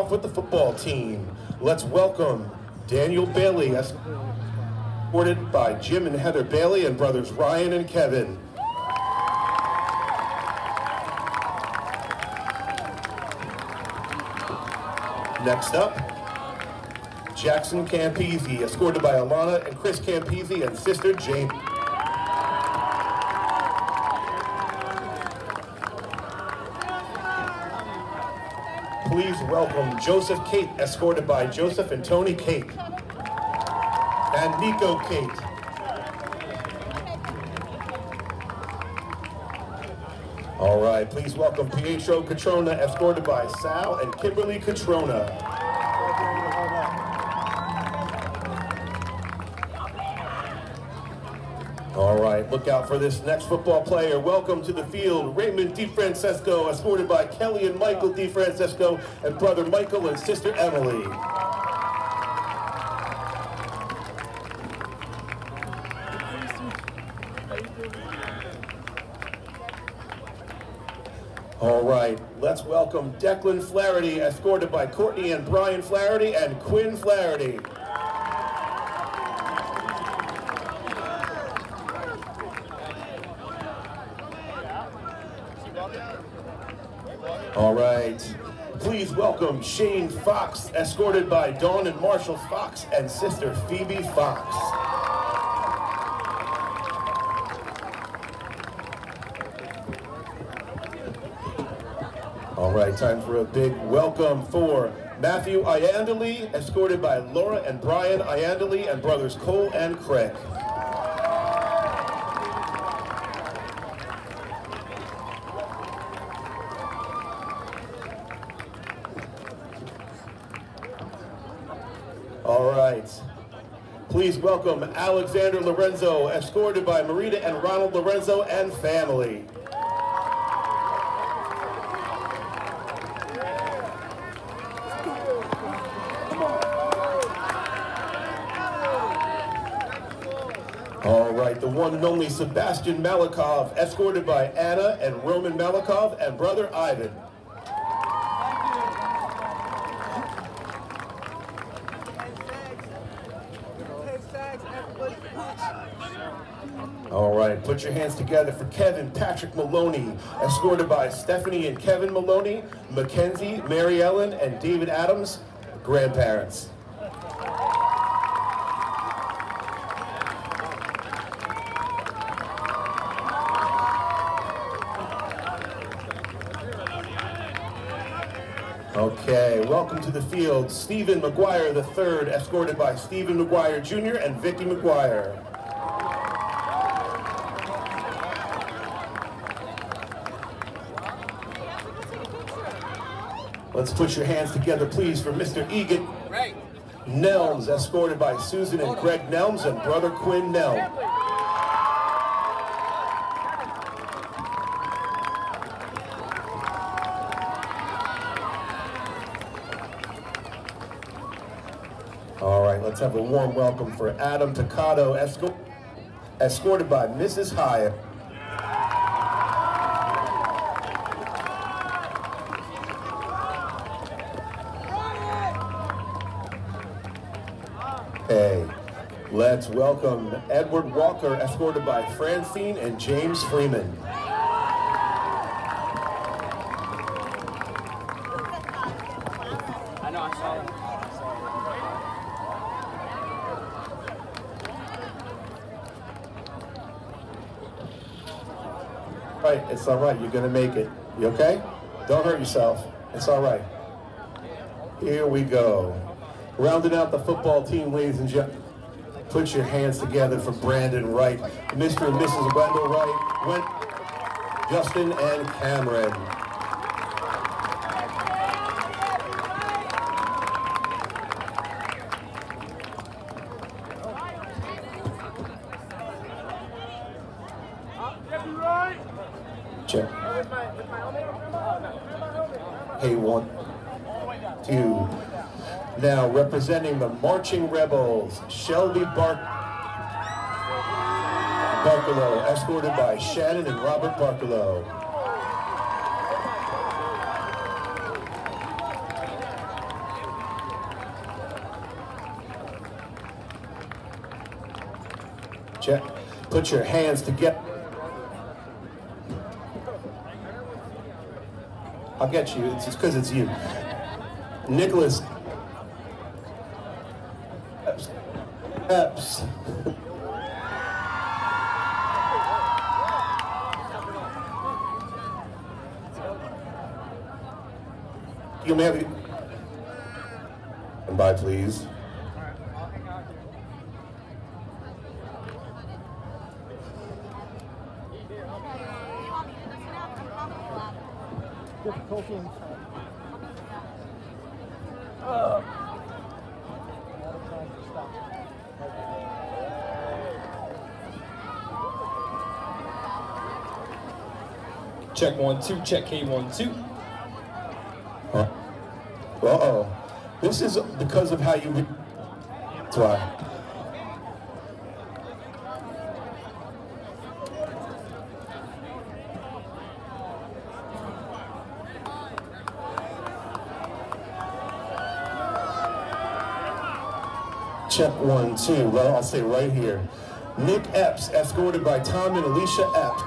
with the football team. Let's welcome Daniel Bailey, escorted by Jim and Heather Bailey and brothers Ryan and Kevin. Next up, Jackson Campese, escorted by Alana and Chris Campese and sister Jane. Please welcome Joseph Kate, escorted by Joseph and Tony Kate. And Nico Kate. All right, please welcome Pietro Catrona, escorted by Sal and Kimberly Catrona. All right, look out for this next football player. Welcome to the field, Raymond DiFrancesco, escorted by Kelly and Michael DiFrancesco and brother Michael and sister Emily. All right, let's welcome Declan Flaherty, escorted by Courtney and Brian Flaherty and Quinn Flaherty. All right, please welcome Shane Fox, escorted by Dawn and Marshall Fox and sister Phoebe Fox. All right, time for a big welcome for Matthew Iandoli, escorted by Laura and Brian Iandoli and brothers Cole and Craig. All right, please welcome Alexander Lorenzo, escorted by Marita and Ronald Lorenzo and family. All right, the one and only Sebastian Malikov, escorted by Anna and Roman Malikov and brother Ivan. All right, put your hands together for Kevin Patrick Maloney, escorted by Stephanie and Kevin Maloney, Mackenzie, Mary Ellen, and David Adams, grandparents. Okay, welcome to the field, Stephen McGuire III, escorted by Stephen McGuire Jr. and Vicky McGuire. Let's put your hands together, please, for Mr. Egan Nelms, escorted by Susan and Greg Nelms and brother Quinn Nelm. All right, let's have a warm welcome for Adam Toccato, escorted by Mrs. Hyatt. Okay, let's welcome Edward Walker, escorted by Francine and James Freeman. I know, I saw it. Right, it's all right, you're gonna make it. You okay? Don't hurt yourself. It's all right. Here we go. Rounding out the football team, ladies and gentlemen. Put your hands together for Brandon Wright, Mr. and Mrs. Wendell Wright, Justin and Cameron. Check. Hey, 1, 2. Now representing the Marching Rebels, Shelby Barkalow, escorted by Shannon and Robert Barkalow. Put your hands together. I'll get you. It's because it's you. Nicholas Epps. You may have it. And bye, please. Check 1 2, check K1 2. Uh-oh. This is because of how you... That's why. Check 1 2. Well, I'll say right here. Nick Epps, escorted by Tom and Alicia Epps.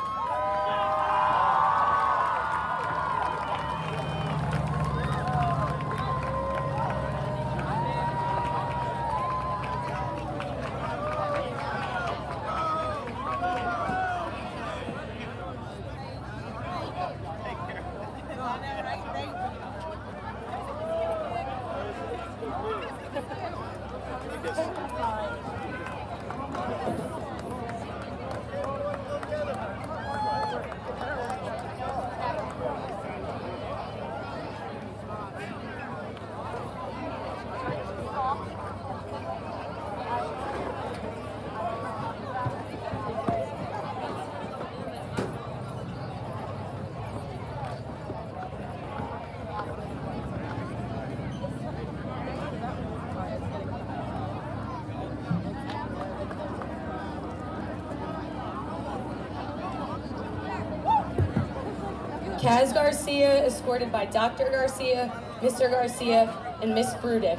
Kaz Garcia, escorted by Dr. Garcia, Mr. Garcia, and Miss Brudick.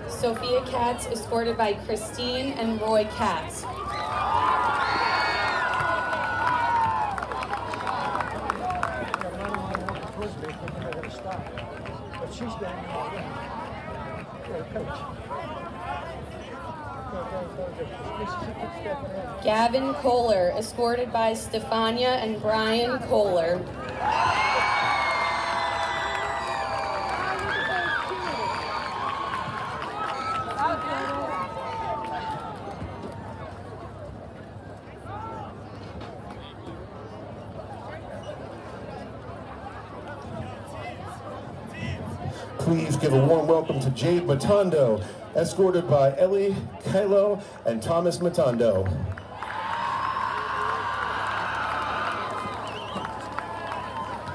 Sophia Katz, escorted by Christine and Roy Katz. Gavin Kohler, escorted by Stefania and Brian Kohler. Please give a warm welcome to Jade Matondo, escorted by Ellie Kylo and Thomas Matondo.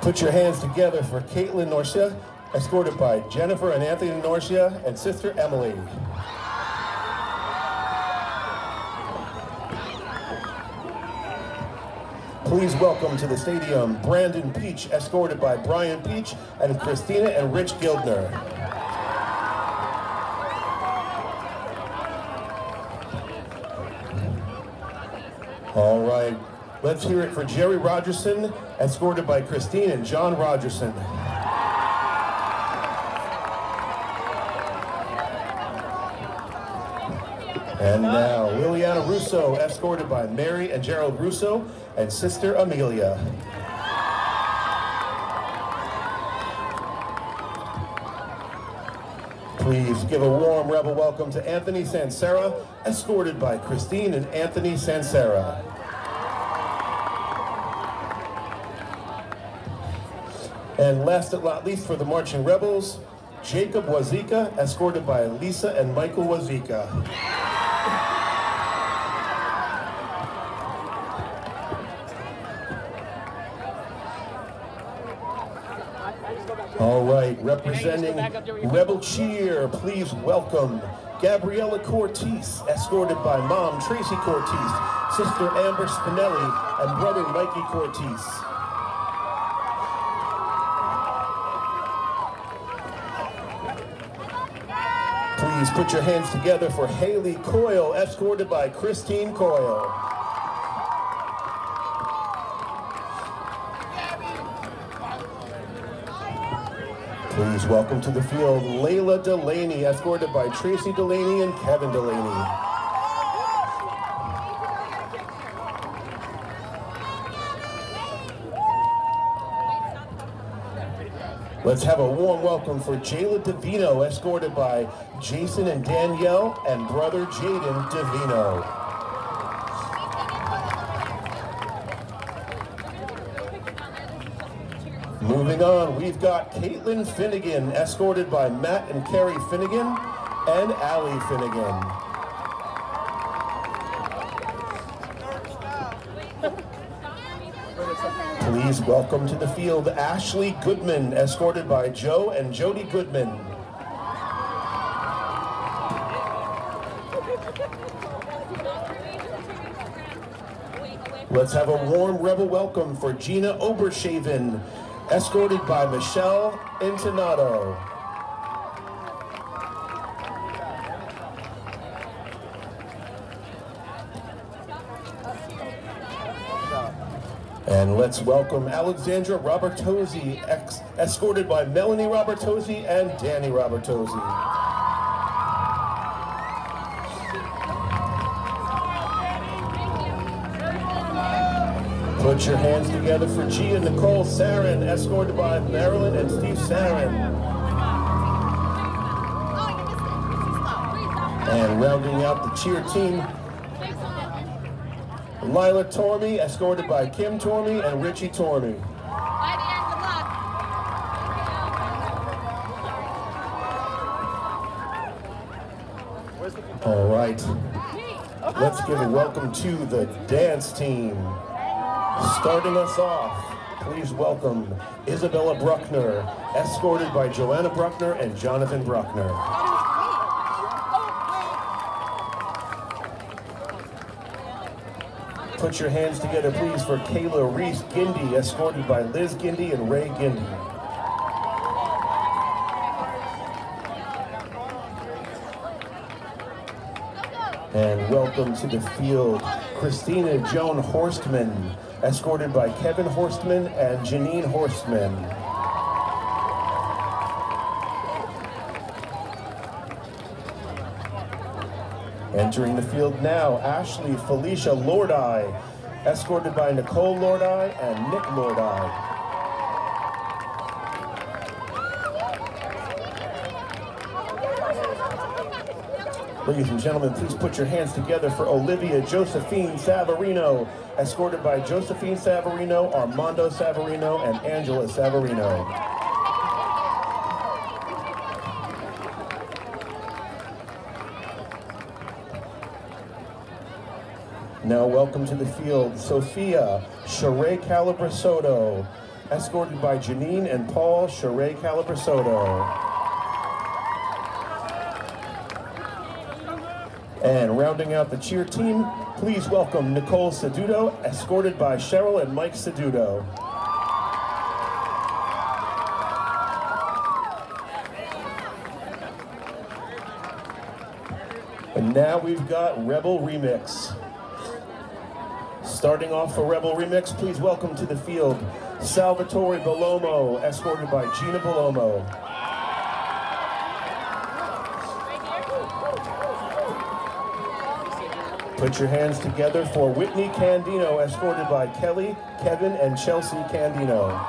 Put your hands together for Caitlin Norcia, escorted by Jennifer and Anthony Norcia and sister Emily. Please welcome to the stadium Brandon Peach, escorted by Brian Peach and Christina and Rich Gildner. All right, let's hear it for Jerry Rogerson, escorted by Christine and John Rogerson. And now, Liliana Russo, escorted by Mary and Gerald Russo and sister Amelia. Please give a warm rebel welcome to Anthony Sansera, escorted by Christine and Anthony Sansera. And last but not least for the Marching Rebels, Jacob Wazika, escorted by Lisa and Michael Wazika. All right, representing Rebel Cheer, please welcome Gabriella Cortez, escorted by Mom Tracy Cortez, Sister Amber Spinelli, and Brother Mikey Cortez. Please put your hands together for Haley Coyle, escorted by Christine Coyle. Please welcome to the field Layla Delaney, escorted by Tracy Delaney and Kevin Delaney. Let's have a warm welcome for Jayla Davino, escorted by Jason and Danielle and brother Jaden Davino. Moving on, we've got Caitlin Finnegan, escorted by Matt and Carrie Finnegan and Allie Finnegan. Please welcome to the field Ashley Goodman, escorted by Joe and Jody Goodman. Let's have a warm rebel welcome for Gina Obershaven, escorted by Michelle Intonato. And let's welcome Alexandra Robertosi, escorted by Melanie Robertosi and Danny Robertosi. Put your hands together for Gia Nicole Sarin, escorted by Marilyn and Steve Sarin. And rounding out the cheer team, Lila Tormey, escorted by Kim Tormey and Richie Tormey. All right, let's give a welcome to the dance team. Starting us off, please welcome Isabella Bruckner, escorted by Joanna Bruckner and Jonathan Bruckner. Put your hands together, please, for Kayla Reese Gindy, escorted by Liz Gindy and Ray Gindy. And welcome to the field, Christina Joan Horstman, escorted by Kevin Horstman and Janine Horstman. Entering the field now, Ashley Felicia Lordi, escorted by Nicole Lordi and Nick Lordi. Ladies and gentlemen, please put your hands together for Olivia Josephine Savarino, escorted by Josephine Savarino, Armando Savarino, and Angela Savarino. Now welcome to the field, Sophia Sheree Calabrasoto, escorted by Janine and Paul Sheree Calabrasoto. And rounding out the cheer team, please welcome Nicole Seduto, escorted by Cheryl and Mike Seduto. And now we've got Rebel Remix. Starting off for Rebel Remix, please welcome to the field Salvatore Bellomo, escorted by Gina Bellomo. Put your hands together for Whitney Candino, escorted by Kelly, Kevin, and Chelsea Candino.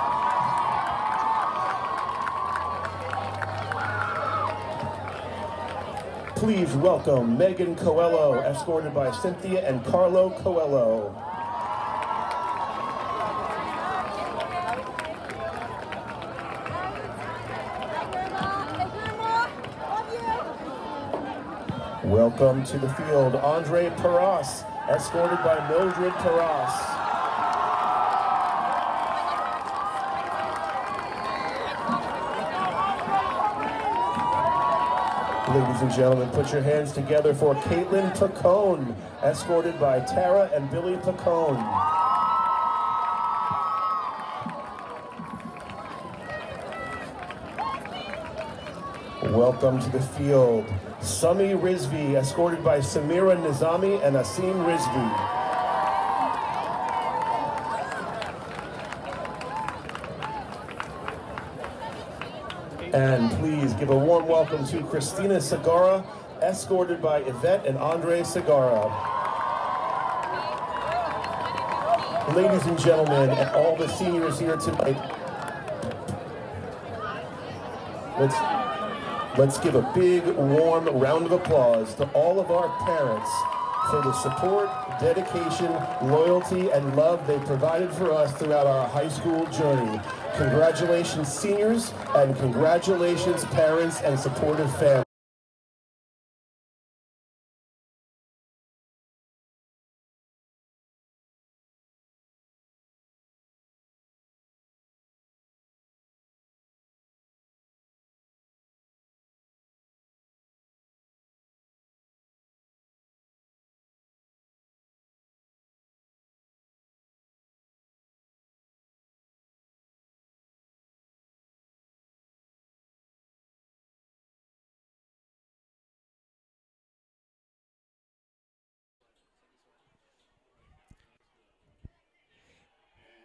Please welcome Megan Coelho, escorted by Cynthia and Carlo Coelho. Welcome to the field, Andre Perras, escorted by Mildred Perras. Ladies and gentlemen, put your hands together for Caitlin Pacone, escorted by Tara and Billy Pacone. Welcome to the field, Sami Rizvi, escorted by Samira Nizami and Asim Rizvi. And please give a warm welcome to Christina Segara, escorted by Yvette and Andre Segara. Ladies and gentlemen, and all the seniors here tonight, let's give a big, warm round of applause to all of our parents for the support, dedication, loyalty, and love they provided for us throughout our high school journey. Congratulations, seniors, and congratulations, parents and supportive families.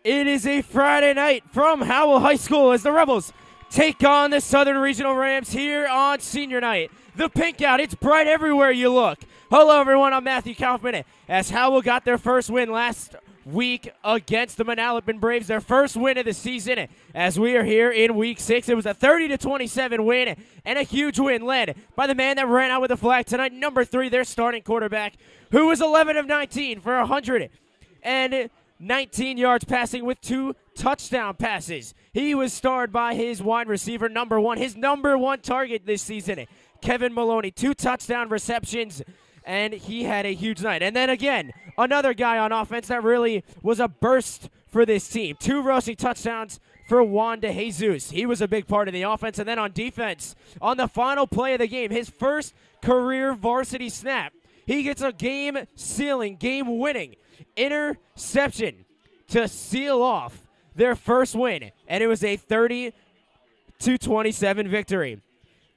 It is a Friday night from Howell High School as the Rebels take on the Southern Regional Rams here on senior night. The pink out, it's bright everywhere you look. Hello everyone, I'm Matthew Kaufman as Howell got their first win last week against the Manalapan Braves, their first win of the season as we are here in week 6. It was a 30-27 win and a huge win led by the man that ran out with the flag tonight, number 3, their starting quarterback, who was 11 of 19 for 119 yards passing with 2 touchdown passes. He was starred by his wide receiver, number 1, his number 1 target this season, Kevin Maloney, 2 touchdown receptions, and he had a huge night. And then again, another guy on offense that really was a burst for this team. 2 rushing touchdowns for Juan De Jesus. He was a big part of the offense. And then on defense, on the final play of the game, his first career varsity snap, he gets a game-sealing, game-winning interception to seal off their first win, and it was a 30-27 victory.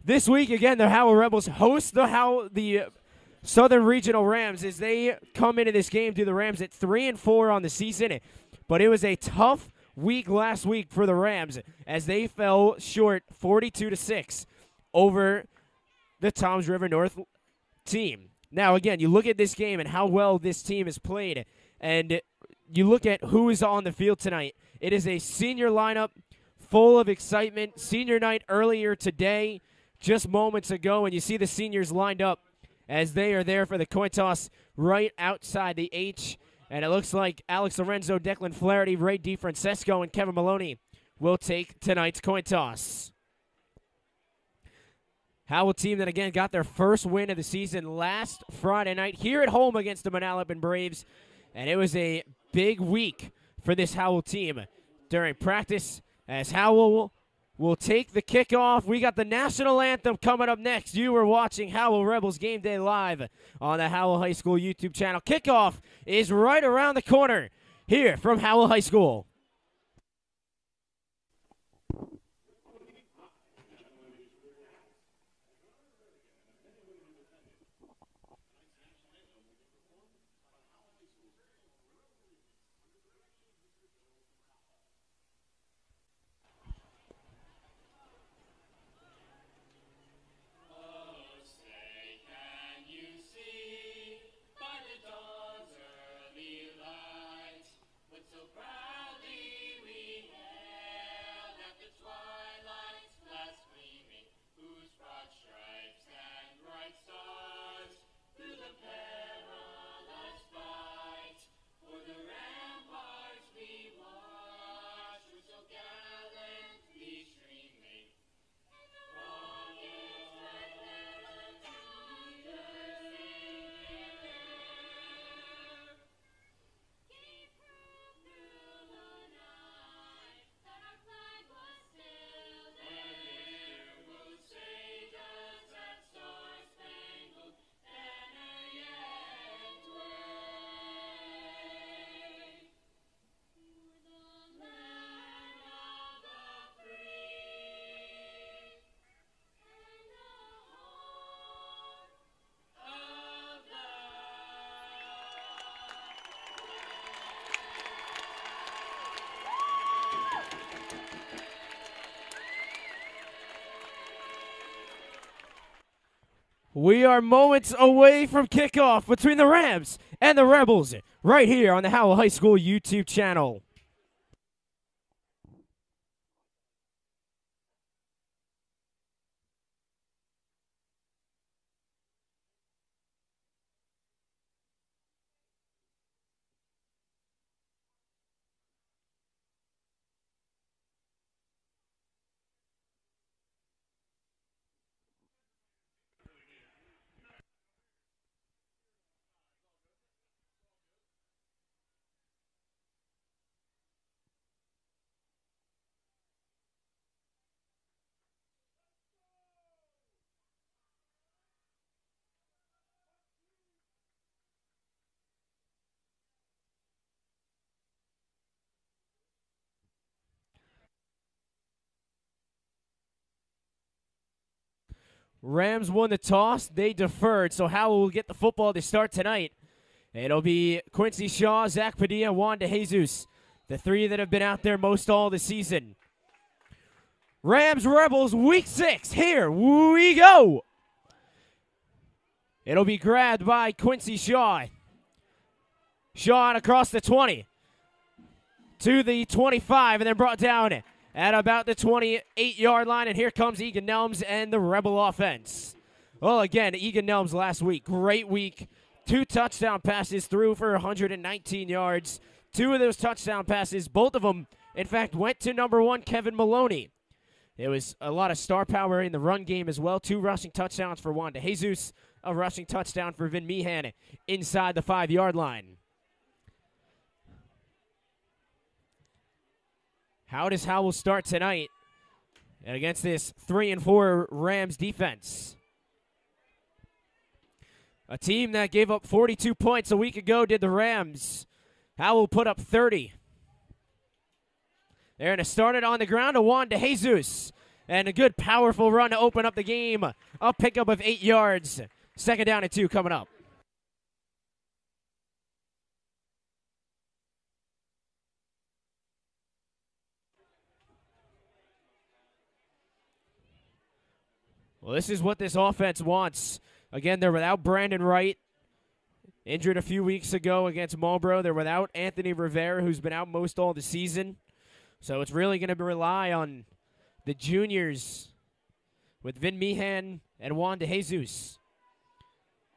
This week, again, the Howell Rebels host the Southern Regional Rams as they come into this game to the Rams at 3-4 on the season, but it was a tough week last week for the Rams as they fell short 42-6 over the Toms River North team. Now, again, you look at this game and how well this team has played, and you look at who is on the field tonight. It is a senior lineup full of excitement. Senior night earlier today, just moments ago, and you see the seniors lined up as they are there for the coin toss right outside the H. And it looks like Alex Lorenzo, Declan Flaherty, Ray DiFrancesco, and Kevin Maloney will take tonight's coin toss. Howell team that, again, got their first win of the season last Friday night here at home against the Manalapan Braves. And it was a big week for this Howell team during practice as Howell will take the kickoff. We got the national anthem coming up next. You are watching Howell Rebels Game Day live on the Howell High School YouTube channel. Kickoff is right around the corner here from Howell High School. So proudly We are moments away from kickoff between the Rams and the Rebels right here on the Howell High School YouTube channel. Rams won the toss. They deferred, so Howell will get the football to start tonight. It'll be Quincy Shaw, Zach Padilla, Juan DeJesus, the three that have been out there most all the season. Rams Rebels Week 6. Here we go. It'll be grabbed by Quincy Shaw. Shaw across the 20 to the 25, and then brought down at about the 28-yard line, and here comes Egan Nelms and the Rebel offense. Well, again, Egan Nelms last week, great week. 2 touchdown passes, threw for 119 yards. 2 of those touchdown passes, both of them, in fact, went to number 1, Kevin Maloney. There was a lot of star power in the run game as well. 2 rushing touchdowns for Juan DeJesus, a rushing touchdown for Vin Meehan inside the 5-yard line. How does Howell start tonight against this 3-4 Rams defense? A team that gave up 42 points a week ago did the Rams. Howell put up 30. They're going to start it on the ground to Juan DeJesus. And a good, powerful run to open up the game. A pickup of 8 yards. 2nd down and 2 coming up. Well, this is what this offense wants. Again, they're without Brandon Wright, injured a few weeks ago against Marlboro. They're without Anthony Rivera, who's been out most all the season. So it's really going to rely on the juniors with Vin Meehan and Juan DeJesus.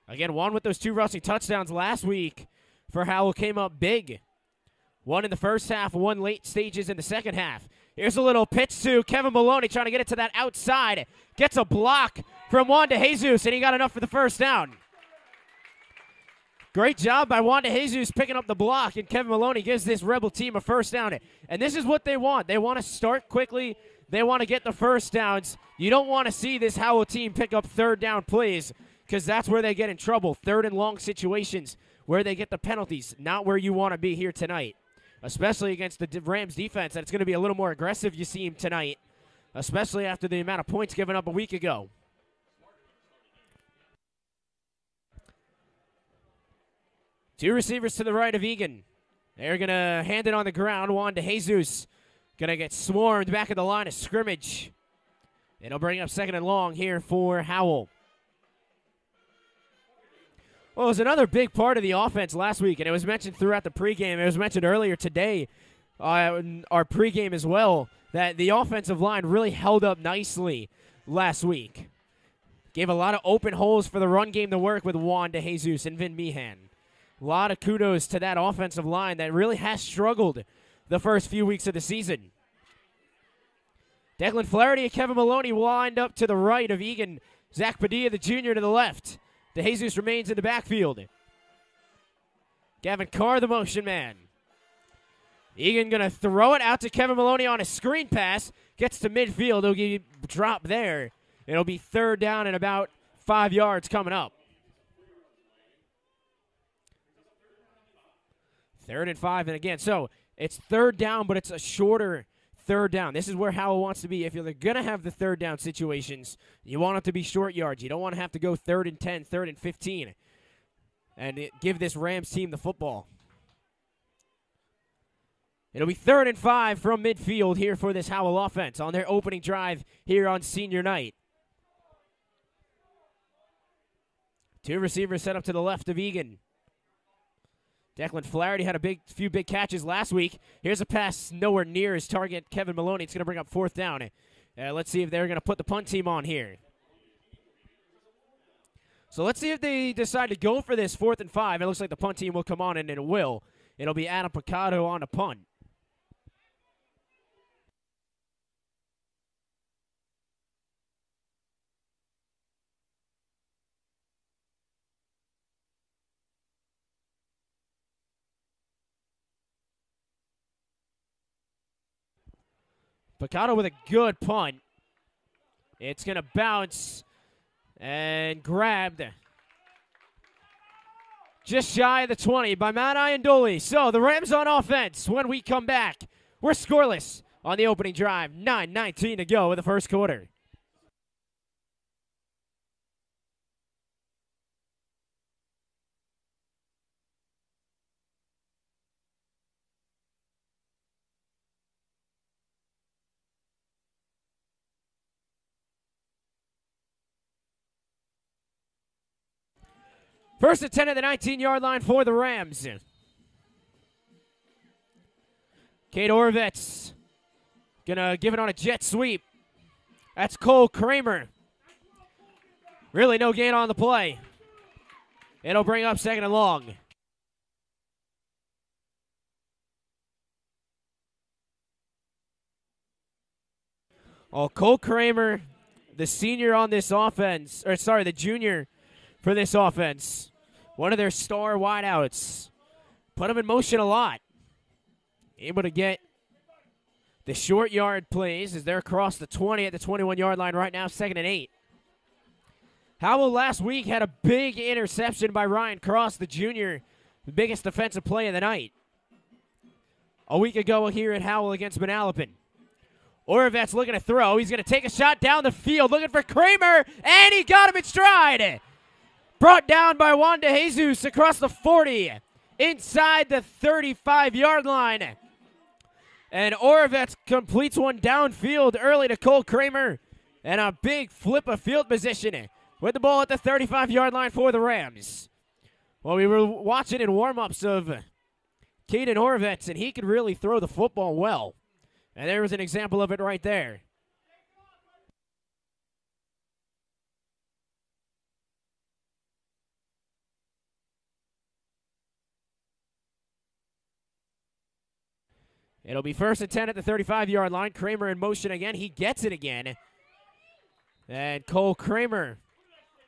Again, Juan with those 2 rushing touchdowns last week for Howell came up big. 1 in the first half, 1 late stages in the second half. Here's a little pitch to Kevin Maloney trying to get it to that outside. Gets a block from Juan DeJesus, and he got enough for the first down. Great job by Juan DeJesus picking up the block, and Kevin Maloney gives this Rebel team a first down. And this is what they want. They want to start quickly. They want to get the first downs. You don't want to see this Howell team pick up 3rd down plays because that's where they get in trouble. 3rd and long situations where they get the penalties, not where you want to be here tonight. Especially against the Rams defense, that's going to be a little more aggressive, you see him tonight, especially after the amount of points given up a week ago. Two receivers to the right of Egan. They're going to hand it on the ground. Juan DeJesus going to get swarmed back at the line of scrimmage. It'll bring up 2nd and long here for Howell. Well, it was another big part of the offense last week, and it was mentioned throughout the pregame. It was mentioned earlier today in our pregame as well, that the offensive line really held up nicely last week. Gave a lot of open holes for the run game to work with Juan DeJesus and Vin Meehan. A lot of kudos to that offensive line that really has struggled the first few weeks of the season. Declan Flaherty and Kevin Maloney lined up to the right of Egan. Zach Padilla, the junior, to the left. DeJesus remains in the backfield. Gavin Carr, the motion man. Egan going to throw it out to Kevin Maloney on a screen pass. Gets to midfield. He'll get a drop there. It'll be 3rd down and about 5 yards coming up. 3rd and 5, and again, so it's 3rd down, but it's a shorter 3rd down. This is where Howell wants to be. If you're going to have the 3rd down situations, you want it to be short yards. You don't want to have to go 3rd and 10, 3rd and 15, and give this Rams team the football. It'll be 3rd and 5 from midfield here for this Howell offense on their opening drive here on senior night. Two receivers set up to the left of Egan. Declan Flaherty had a few big catches last week. Here's a pass nowhere near his target, Kevin Maloney. It's going to bring up 4th down. Let's see if they're going to put the punt team on here. So let's see if they decide to go for this 4th and 5. It looks like the punt team will come on, and it will. It'll be Adam Picado on the punt. Picado with a good punt. It's going to bounce and grabbed just shy of the 20 by Matt Iandoli. So the Rams on offense when we come back. We're scoreless on the opening drive. 9:19 to go in the first quarter. First and 10 at the 19-yard line for the Rams. Kate Oravets gonna give it on a jet sweep. That's Cole Kramer. Really no gain on the play. It'll bring up 2nd and long. Oh, Cole Kramer, the senior on this offense, or sorry, the junior for this offense. One of their star wideouts. Put him in motion a lot. Able to get the short yard plays as they're across the 20 at the 21-yard line right now, 2nd and 8. Howell last week had a big interception by Ryan Cross, the junior, the biggest defensive play of the night. A week ago here at Howell against Manalapan. Oravets looking to throw. He's going to take a shot down the field, looking for Kramer, and he got him in stride. Brought down by Juan De Jesus across the 40, inside the 35-yard line. And Oravets completes one downfield early to Cole Kramer, and a big flip of field position with the ball at the 35-yard line for the Rams. Well, we were watching in warm-ups of Caden Oravets, and he could really throw the football well. And there was an example of it right there. It'll be 1st and 10 at the 35-yard line. Kramer in motion again. He gets it again. And Cole Kramer,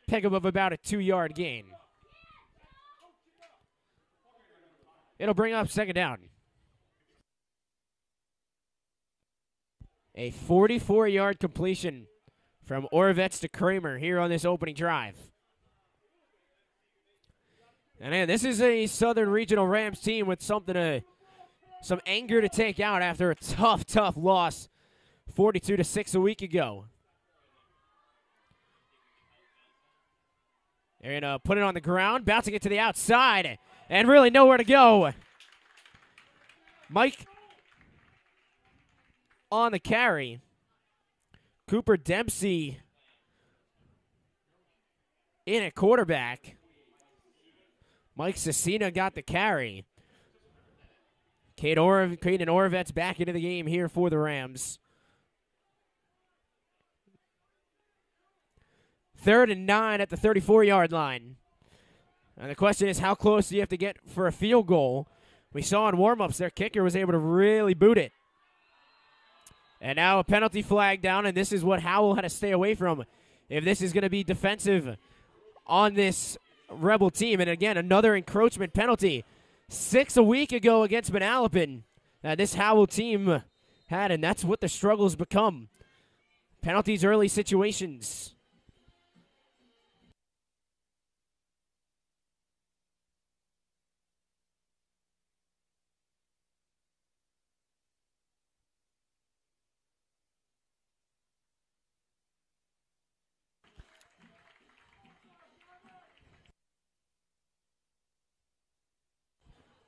pick up of about a 2-yard gain. It'll bring up 2nd down. A 44-yard completion from Oravets to Kramer here on this opening drive. And man, this is a Southern Regional Rams team with some anger to take out after a tough loss 42-6 a week ago. They're going to put it on the ground, bouncing it to the outside, and really nowhere to go. Mike on the carry. Cooper Dempsey in at quarterback. Mike Cecina got the carry. Caden Oravets back into the game here for the Rams. 3rd and 9 at the 34-yard line. And the question is, how close do you have to get for a field goal? We saw in warm-ups their kicker was able to really boot it. And now a penalty flag down, and this is what Howell had to stay away from if this is going to be defensive on this Rebel team. And again, another encroachment penalty. 6 a week ago against Manalapan that this Howell team had, and that's what the struggles become. Penalties, early situations.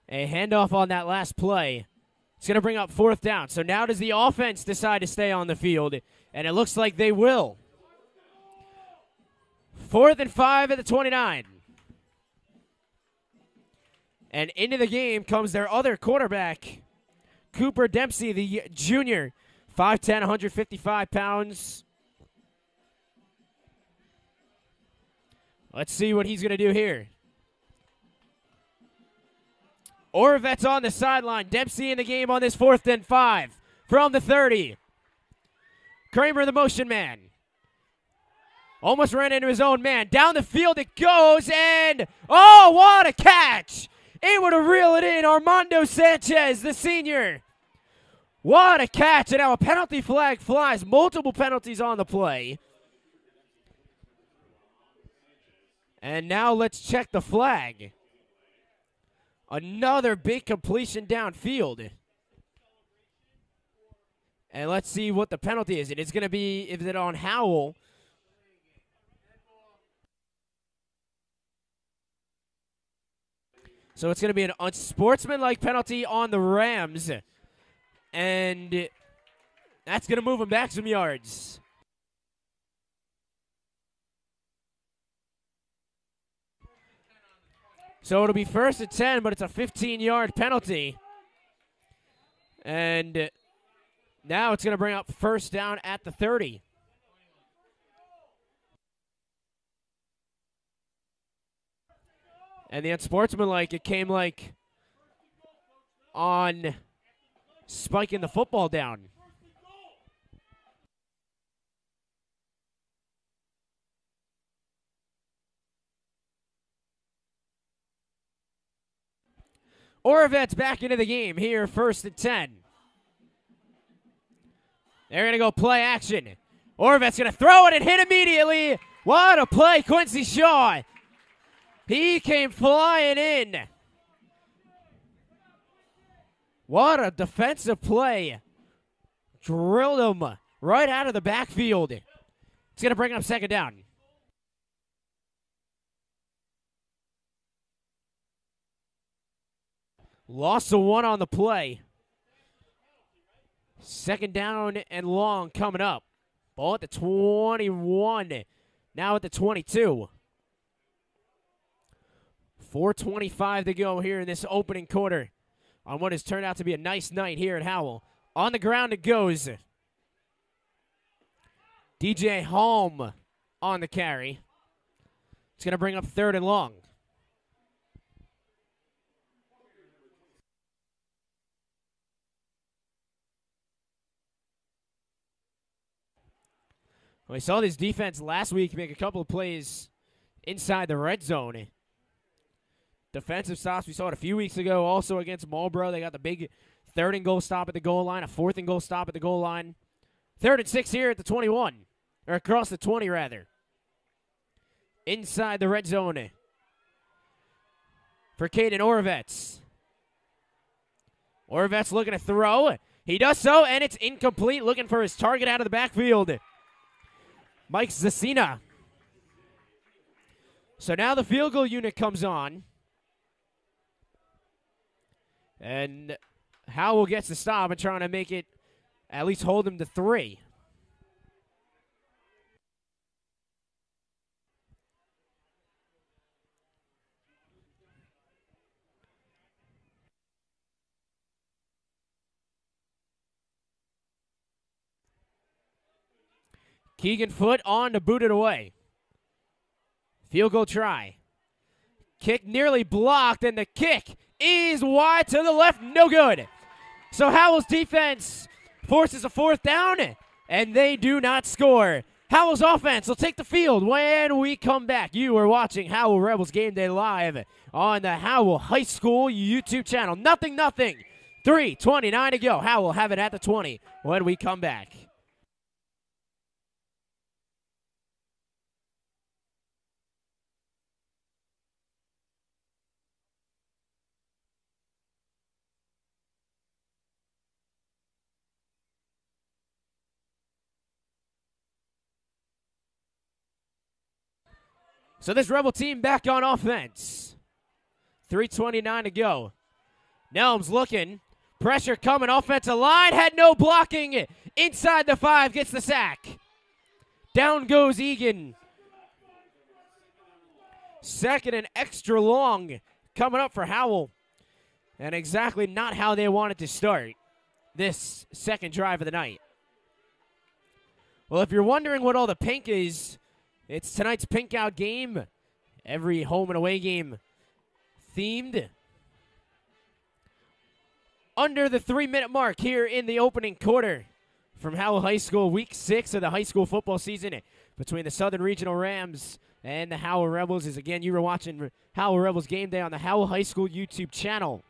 A handoff on that last play. It's going to bring up 4th down. So now does the offense decide to stay on the field? And it looks like they will. 4th and 5 at the 29. And into the game comes their other quarterback, Cooper Dempsey, the junior, 5'10", 155 pounds. Let's see what he's going to do here. Oravet's on the sideline. Dempsey in the game on this 4th and 5 from the 30. Kramer, the motion man. Almost ran into his own man. Down the field it goes, and oh, what a catch! Able to reel it in, Armando Sanchez, the senior. What a catch, and now a penalty flag flies. Multiple penalties on the play. And now let's check the flag. Another big completion downfield. And let's see what the penalty is. It's going to be, is it on Howell? So it's going to be an unsportsmanlike penalty on the Rams. And that's going to move them back some yards. So it'll be 1st and 10, but it's a 15-yard penalty. And now it's going to bring up 1st down at the 30. And the unsportsmanlike, it came like on spiking the football down. Oravet's back into the game here, 1st and 10. They're going to go play action. Oravet's going to throw it and hit immediately. What a play, Quincy Shaw. He came flying in. What a defensive play. Drilled him right out of the backfield. It's going to bring up 2nd down. Lost the 1 on the play. 2nd down and long coming up. Ball at the 21. Now at the 22. 4:25 to go here in this opening quarter on what has turned out to be a nice night here at Howell. On the ground it goes. DJ Holm on the carry. It's going to bring up 3rd and long. We saw this defense last week make a couple of plays inside the red zone. Defensive stops we saw it a few weeks ago. Also against Marlboro, they got the big 3rd and goal stop at the goal line, a 4th and goal stop at the goal line. 3rd and 6 here at the 21, or across the 20 rather. Inside the red zone for Caden Oravetz. Oravetz looking to throw. He does so, and it's incomplete. Looking for his target out of the backfield. Mike Zacina. So now the field goal unit comes on. And Howell gets the stop and trying to make it, at least hold him to 3. Keegan Foote on to boot it away. Field goal try. Kick nearly blocked, and the kick is wide to the left. No good. So Howell's defense forces a 4th down, and they do not score. Howell's offense will take the field when we come back. You are watching Howell Rebels Game Day live on the Howell High School YouTube channel. 0-0. 3:29 to go. Howell have it at the 20 when we come back. So this Rebel team back on offense. 3:29 to go. Nelms looking. Pressure coming. Offensive line. Had no blocking. Inside the 5. Gets the sack. Down goes Egan. 2nd and extra long coming up for Howell and exactly not how they wanted to start this second drive of the night. Well, if you're wondering what all the pink is, it's tonight's Pink Out game. Every home and away game themed. Under the 3-minute mark here in the opening quarter from Howell High School, week 6 of the high school football season between the Southern Regional Rams and the Howell Rebels. As again, you were watching Howell Rebels game day on the Howell High School YouTube channel.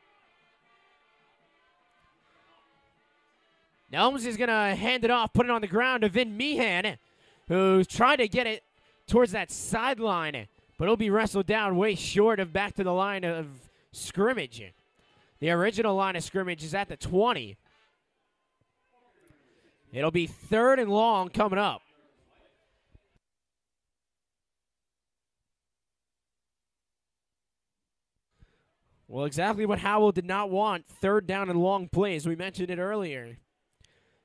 Nelms is going to hand it off, put it on the ground to Vin Meehan, who's trying to get it towards that sideline, but it'll be wrestled down way short of back to the line of scrimmage. The original line of scrimmage is at the 20. It'll be 3rd and long coming up. Well, exactly what Howell did not want, 3rd down and long plays. We mentioned it earlier.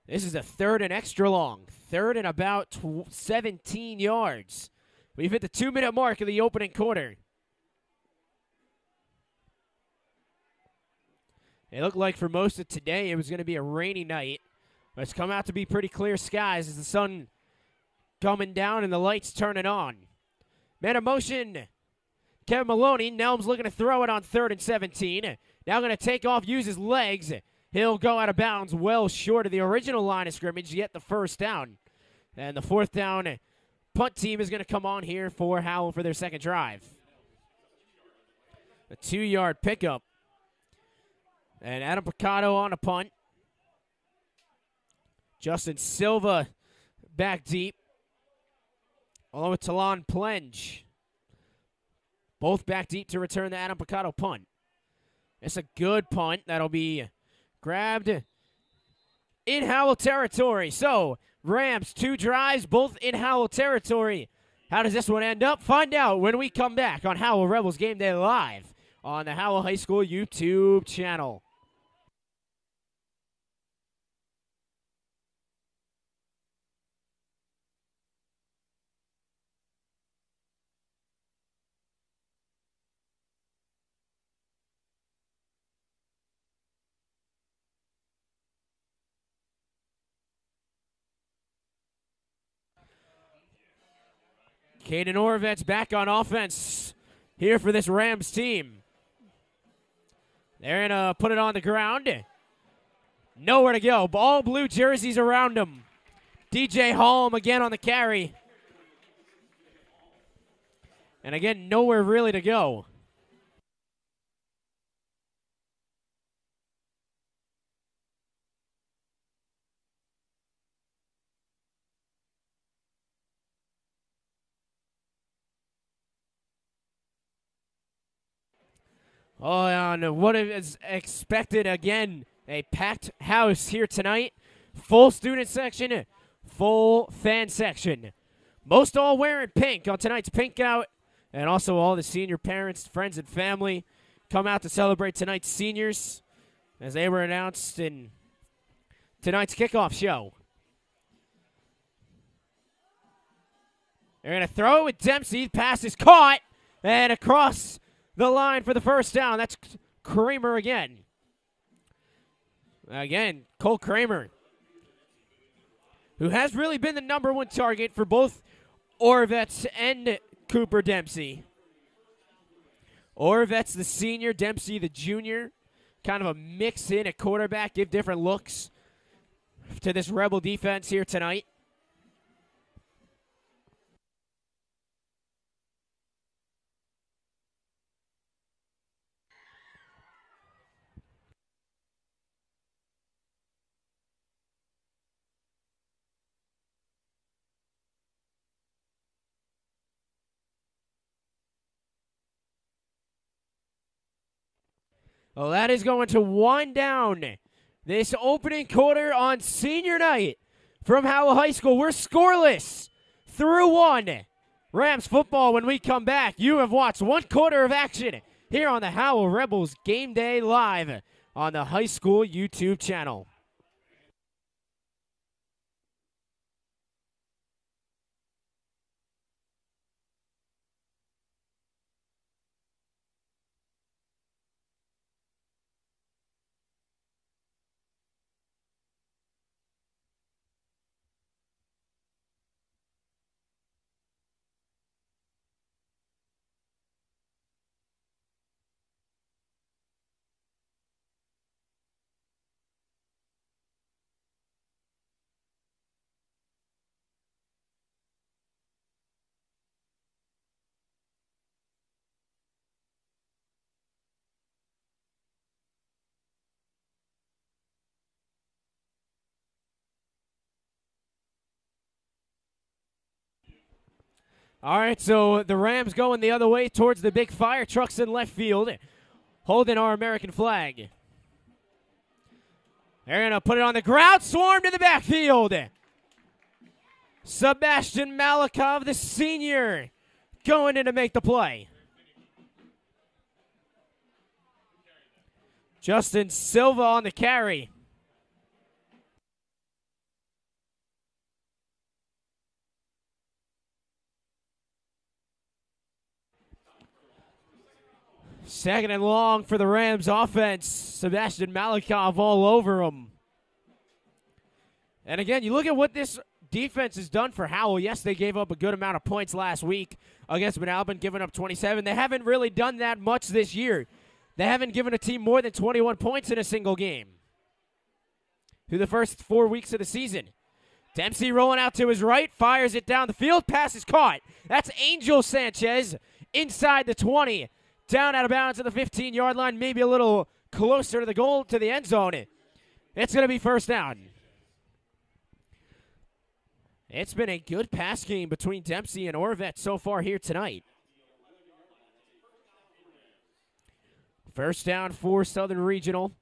This is a 3rd and extra long. 3rd and about 17 yards. We've hit the 2-minute mark of the opening quarter. It looked like for most of today it was going to be a rainy night. But it's come out to be pretty clear skies as the sun coming down and the lights turning on. Man of motion, Kevin Maloney. Nelms looking to throw it on 3rd and 17. Now going to take off, use his legs. He'll go out of bounds well short of the original line of scrimmage, yet the 1st down. And the 4th down punt team is going to come on here for Howell for their second drive. A 2-yard pickup. And Adam Picado on a punt. Justin Silva back deep, along with Talon Plenge. Both back deep to return the Adam Picado punt. It's a good punt that'll be grabbed in Howell territory. So, Rams, 2 drives, both in Howell territory. How does this one end up? Find out when we come back on Howell Rebels Game Day Live on the Howell High School YouTube channel. Caden Orvet's back on offense here for this Rams team. They're going to put it on the ground. Nowhere to go. All blue jerseys around him. DJ Holm again on the carry. And again, nowhere really to go. Oh, and what is expected again, a packed house here tonight. Full student section, full fan section. Most all wearing pink on tonight's Pink Out, and also all the senior parents, friends, and family come out to celebrate tonight's seniors as they were announced in tonight's kickoff show. They're going to throw it with Dempsey. Pass is caught, and across the line for the 1st down. That's Kramer again. Again, Cole Kramer, who has really been the #1 target for both Orvetz and Cooper Dempsey. Orvetz the senior, Dempsey the junior. Kind of a mix in at quarterback, give different looks to this Rebel defense here tonight. Well, that is going to wind down this opening quarter on senior night from Howell High School. We're scoreless through 1. Rams football when we come back. You have watched 1 quarter of action here on the Howell Rebels Game Day Live on the high school YouTube channel. All right, so the Rams going the other way towards the big fire trucks in left field, holding our American flag. They're going to put it on the ground, swarmed in the backfield. Sebastian Malikov, the senior, going in to make the play. Justin Silva on the carry. Second and long for the Rams offense. Sebastian Malikov all over him. And again, you look at what this defense has done for Howell. Yes, they gave up a good amount of points last week against Manalapan, giving up 27. They haven't really done that much this year. They haven't given a team more than 21 points in a single game through the first 4 weeks of the season. Dempsey rolling out to his right, fires it down the field. Pass is caught. That's Angel Sanchez inside the 20. Down out of bounds at the 15-yard line, maybe a little closer to the goal, to the end zone. It's going to be first down. It's been a good pass game between Dempsey and Orvet so far here tonight. First down for Southern Regional.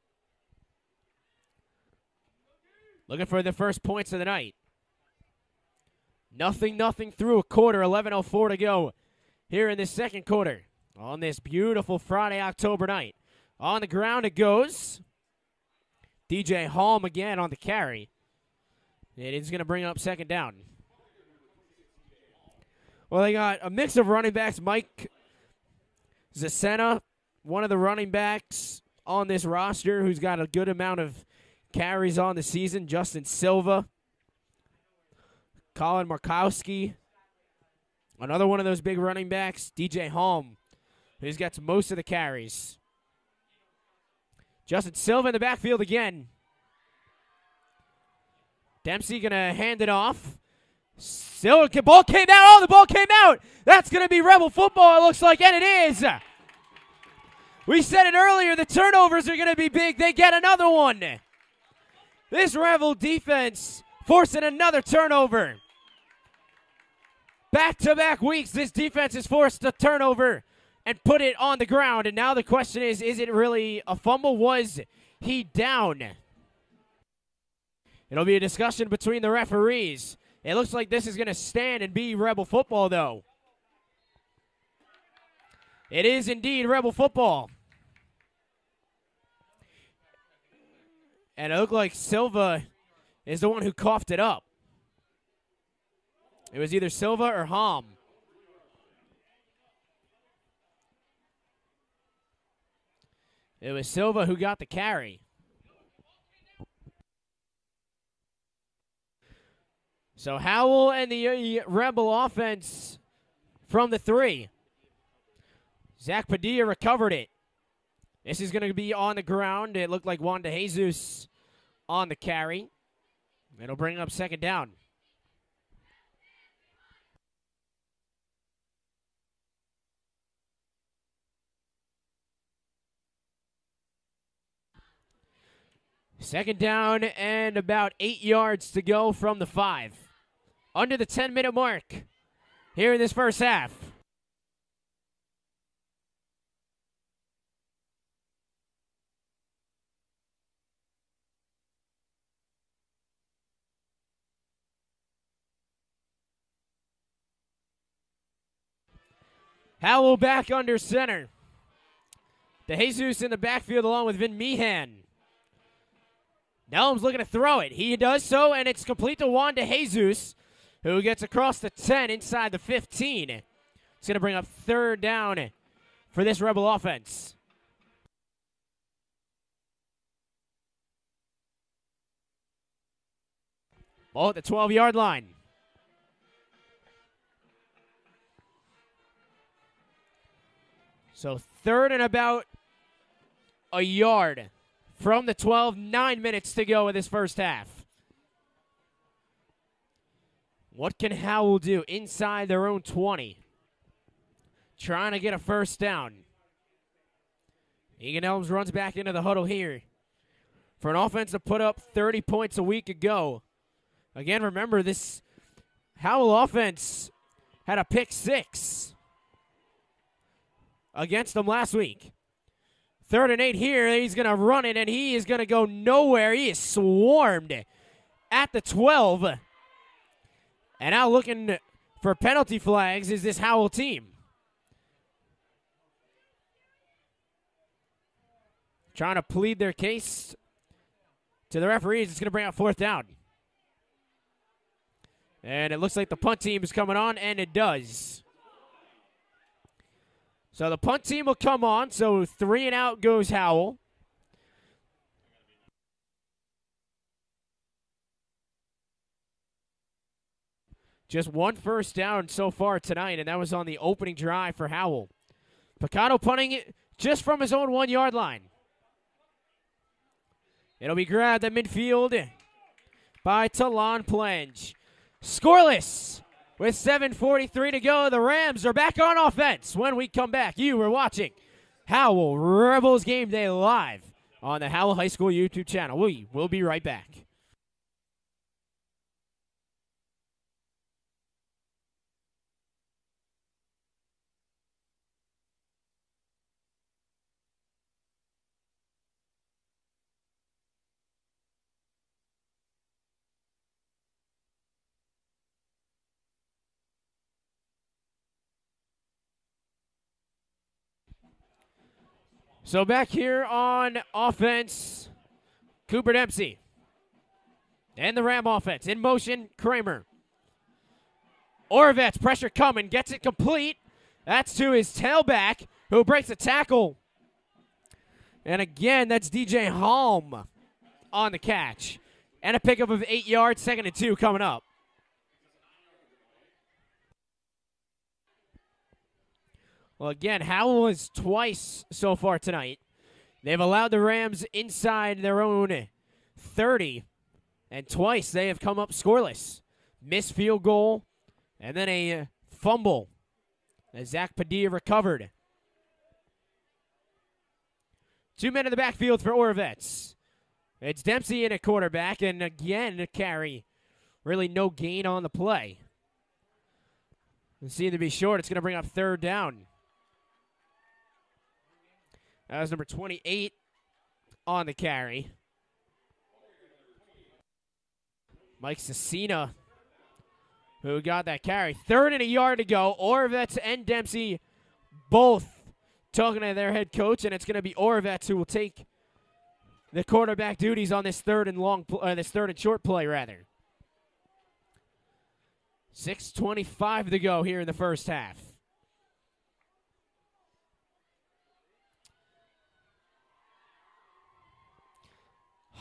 Looking for the first points of the night. Nothing through a quarter, 11:04 to go here in the second quarter. On this beautiful Friday, October night. On the ground it goes. DJ Holm again on the carry. It is going to bring up second down. Well, they got a mix of running backs. Mike Zasena, one of the running backs on this roster who's got a good amount of carries on the season. Justin Silva. Colin Markowski. Another one of those big running backs. DJ Holm, who's got most of the carries. Justin Silva in the backfield again. Dempsey going to hand it off. Silva, ball came out. Oh, the ball came out. That's going to be Rebel football, it looks like, and it is. We said it earlier, the turnovers are going to be big. They get another one. This Rebel defense forcing another turnover. Back-to-back weeks, this defense has forced a turnover and put it on the ground. And now the question is it really a fumble? Was he down? It'll be a discussion between the referees. It looks like this is going to stand and be Rebel football, though. It is indeed Rebel football. And it looked like Silva is the one who coughed it up. It was either Silva or Holm. It was Silva who got the carry. So Howell and the Rebel offense from the 3. Zach Padilla recovered it. This is going to be on the ground. It looked like Juan De Jesus on the carry. It'll bring up second down. Second down and about 8 yards to go from the 5. Under the 10-minute mark here in this first half. Howell back under center. De Jesus in the backfield along with Vin Meehan. Nelum's looking to throw it. He does so, and it's complete to Juan De Jesus, who gets across the 10 inside the 15. It's going to bring up third down for this Rebel offense. Ball at the 12-yard line. So third and about a yard from the 12, 9 minutes to go in this first half. What can Howell do inside their own 20? Trying to get a first down. Egan Elms runs back into the huddle here. For an offense to put up 30 points a week ago. Again, remember, this Howell offense had a pick 6 against them last week. 3rd and 8 here. He's going to run it, and he is going to go nowhere. He is swarmed at the 12. And now looking for penalty flags is this Howell team. Trying to plead their case to the referees. It's going to bring out 4th down. And it looks like the punt team is coming on, and it does. So the punt team will come on. So 3 and out goes Howell. Just 1 first down so far tonight, and that was on the opening drive for Howell. Picado punting it just from his own 1-yard line. It'll be grabbed at midfield by Talon Plenge. Scoreless with 7:43 to go. The Rams are back on offense. When we come back, you are watching Howell Rebels Game Day live on the Howell High School YouTube channel. We will be right back. So back here on offense, Cooper Dempsey. And the Ram offense. In motion, Kramer. Oravets, pressure coming, gets it complete. That's to his tailback, who breaks a tackle. And again, that's DJ Halm on the catch. And a pickup of 8 yards, 2nd and 2 coming up. Well, again, Howell is twice so far tonight. They've allowed the Rams inside their own 30, and twice they have come up scoreless. Missed field goal, and then a fumble as Zach Padilla recovered. 2 men in the backfield for Oravets. It's Dempsey in a quarterback, and again, a carry. Really no gain on the play. It seemed to be short. It's going to bring up 3rd down. That was number 28 on the carry. Mike Cecina, who got that carry. 3rd and a yard to go. Oravets and Dempsey both talking to their head coach, and it's going to be Oravets who will take the quarterback duties on this 3rd and short play, rather. 6:25 to go here in the first half.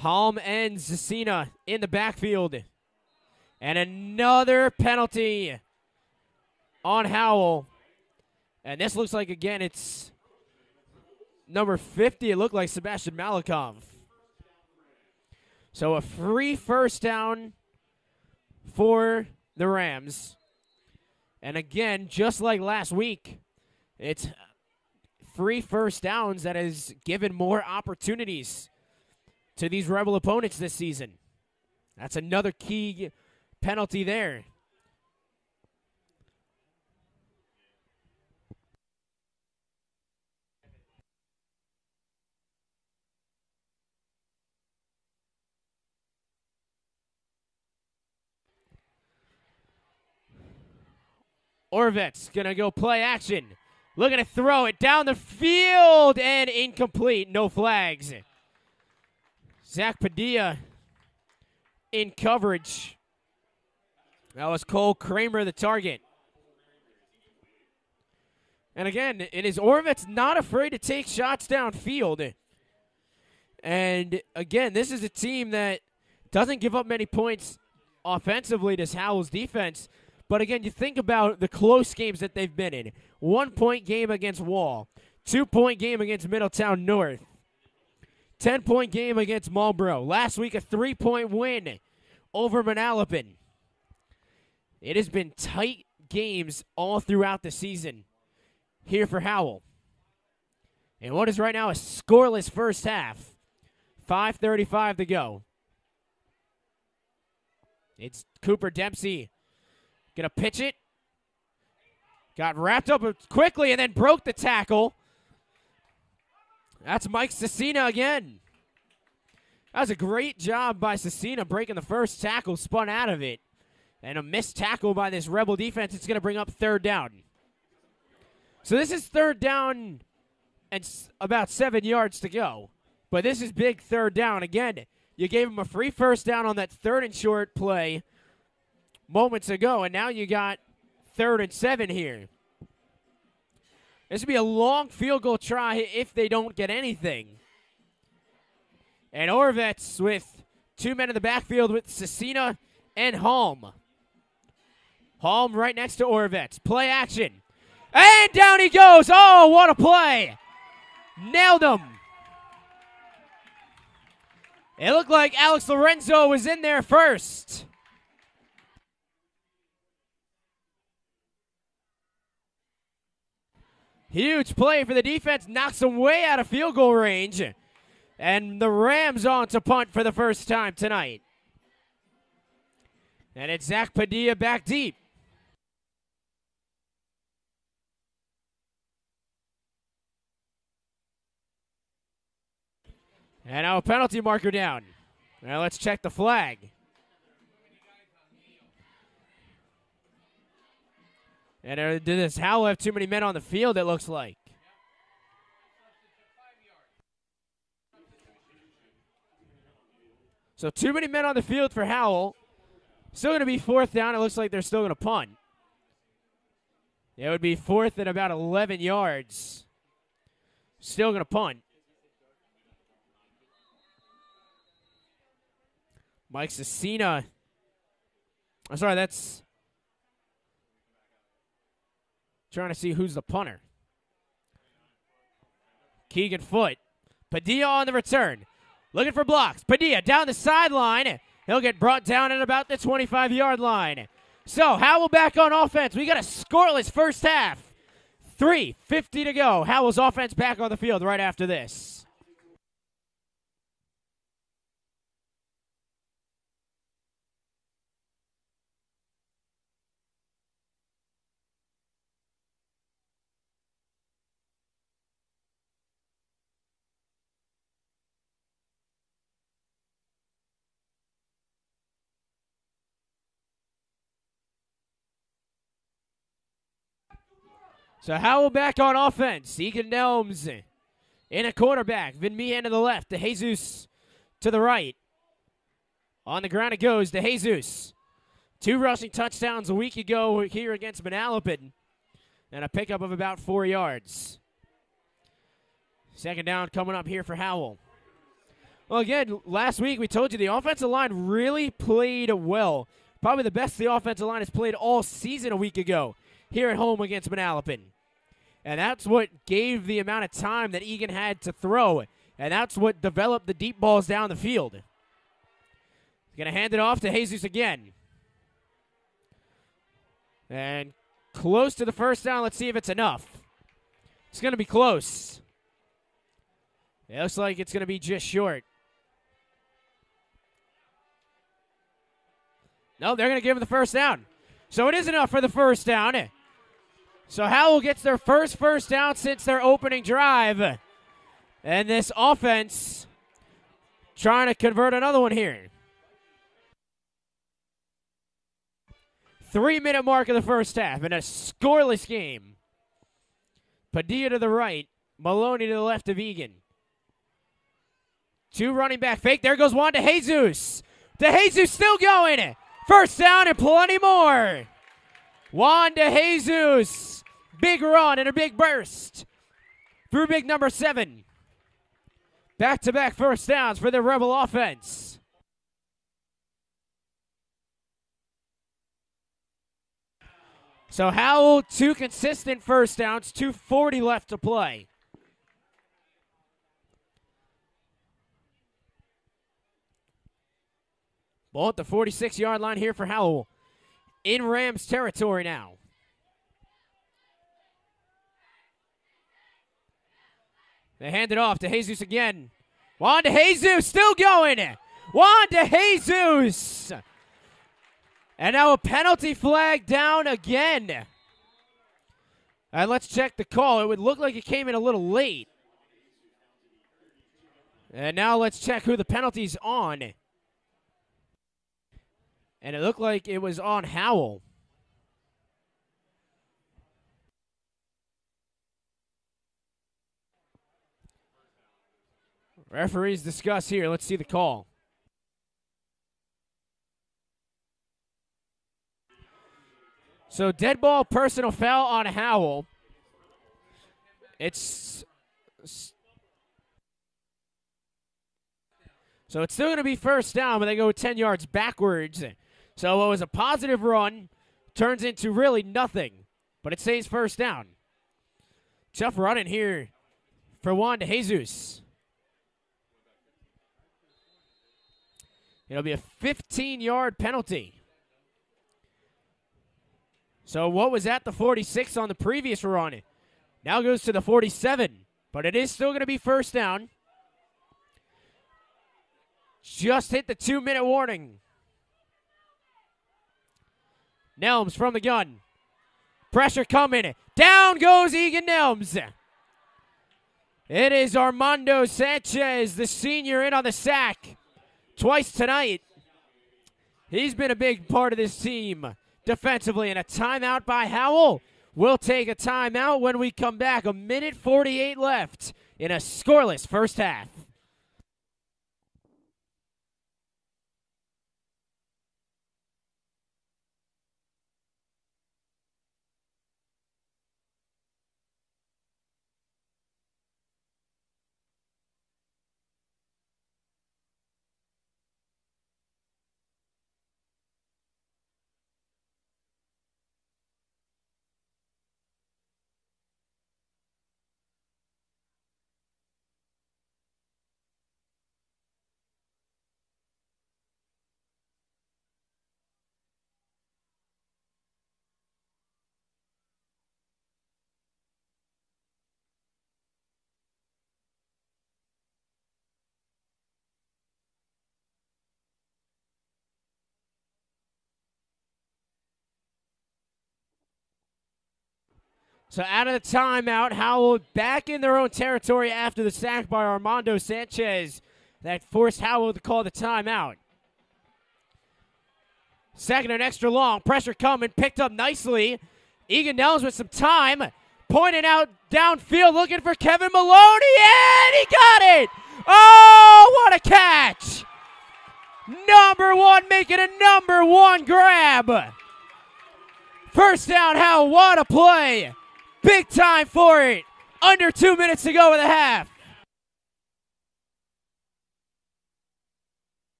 Halm and Cecina in the backfield. And another penalty on Howell. And this looks like, again, it's number 50. It looked like Sebastian Malikov. So a free first down for the Rams. And again, just like last week, it's free first downs that has given more opportunities to these Rebel opponents this season. That's another key penalty there. Oravets gonna go play action. Looking to throw it down the field and incomplete. No flags. Zach Padilla in coverage. That was Cole Kramer, the target. And again, it is Oravets not afraid to take shots downfield. And again, this is a team that doesn't give up many points offensively to Howell's defense. But again, you think about the close games that they've been in. 1-point game against Wall. 2-point game against Middletown North. 10-point game against Marlboro. Last week, a 3-point win over Manalapan. It has been tight games all throughout the season here for Howell. And what is right now a scoreless first half. 5:35 to go. It's Cooper Dempsey. Gonna pitch it. Got wrapped up quickly and then broke the tackle. That's Mike Cecina again. That was a great job by Cecina breaking the first tackle, spun out of it. And a missed tackle by this Rebel defense. It's going to bring up third down. So this is third down and about 7 yards to go. But this is big third down. Again, you gave him a free first down on that 3rd and short play moments ago, and now you got 3rd and 7 here. This would be a long field goal try if they don't get anything. And Orvets with 2 men in the backfield with Cecina and Halm. Halm right next to Orvets. Play action. And down he goes. Oh, what a play. Nailed him. It looked like Alex Lorenzo was in there first. Huge play for the defense. Knocks them way out of field goal range. And the Rams on to punt for the first time tonight. And it's Zach Padilla back deep. And now a penalty marker down. Now let's check the flag. And did this Howell have too many men on the field, it looks like. So too many men on the field for Howell. Still going to be 4th down. It looks like they're still going to punt. It would be 4th and about 11 yards. Still going to punt. Mike Cecina. I'm sorry, that's trying to see who's the punter. Keegan Foote. Padilla on the return. Looking for blocks. Padilla down the sideline. He'll get brought down at about the 25-yard line. So, Howell back on offense. We got a scoreless first half. 3:50 to go. Howell's offense back on the field right after this. So Howell back on offense. Egan Nelms in a quarterback. Vin Meehan to the left. De Jesus to the right. On the ground it goes. De Jesus. 2 rushing touchdowns a week ago here against Manalapan. And a pickup of about 4 yards. Second down coming up here for Howell. Well, again, last week we told you the offensive line really played well. Probably the best the offensive line has played all season a week ago here at home against Manalapan. And that's what gave the amount of time that Egan had to throw. And that's what developed the deep balls down the field. He's going to hand it off to Jesus again. And close to the first down. Let's see if it's enough. It's going to be close. It looks like it's going to be just short. No, they're going to give him the first down. So it is enough for the first down. So Howell gets their first down since their opening drive. And this offense trying to convert another one here. 3-minute mark of the first half in a scoreless game. Padilla to the right. Maloney to the left of Egan. 2 running back fake. There goes Juan De Jesus. De Jesus still going. First down and plenty more. Juan De Jesus. Big run and a big burst. Through big number 7. Back-to-back first downs for the Rebel offense. So Howell, 2 consistent first downs, 2:40 left to play. Ball at the 46-yard line here for Howell. In Rams territory now. They hand it off to Jesus again. Juan De Jesus still going. Juan De Jesus. And now a penalty flag down again. And let's check the call. It would look like it came in a little late. And now let's check who the penalty's on. And it looked like it was on Howell. Referees discuss here. Let's see the call. So dead ball, personal foul on Howell. So it's still going to be first down, but they go 10 yards backwards. So what was a positive run turns into really nothing, but it stays first down. Tough running here for Juan de Jesus. It'll be a 15-yard penalty. So what was at the 46 on the previous run now goes to the 47, but it is still going to be first down. Just hit the 2-minute warning. Nelms from the gun. Pressure coming. Down goes Egan Nelms. It is Armando Sanchez, the senior, in on the sack. Twice tonight. He's been a big part of this team defensively, and a timeout by Howell. We'll take a timeout when we come back. 1:48 left in a scoreless first half. So out of the timeout, Howell back in their own territory after the sack by Armando Sanchez that forced Howell to call the timeout. Second and extra long. Pressure coming. Picked up nicely. Egan Nelms with some time. Pointing out downfield looking for Kevin Maloney. And he got it! Oh, what a catch! Number one making a number one grab. First down, Howell. What a play. Big time for it. Under 2 minutes to go in the half.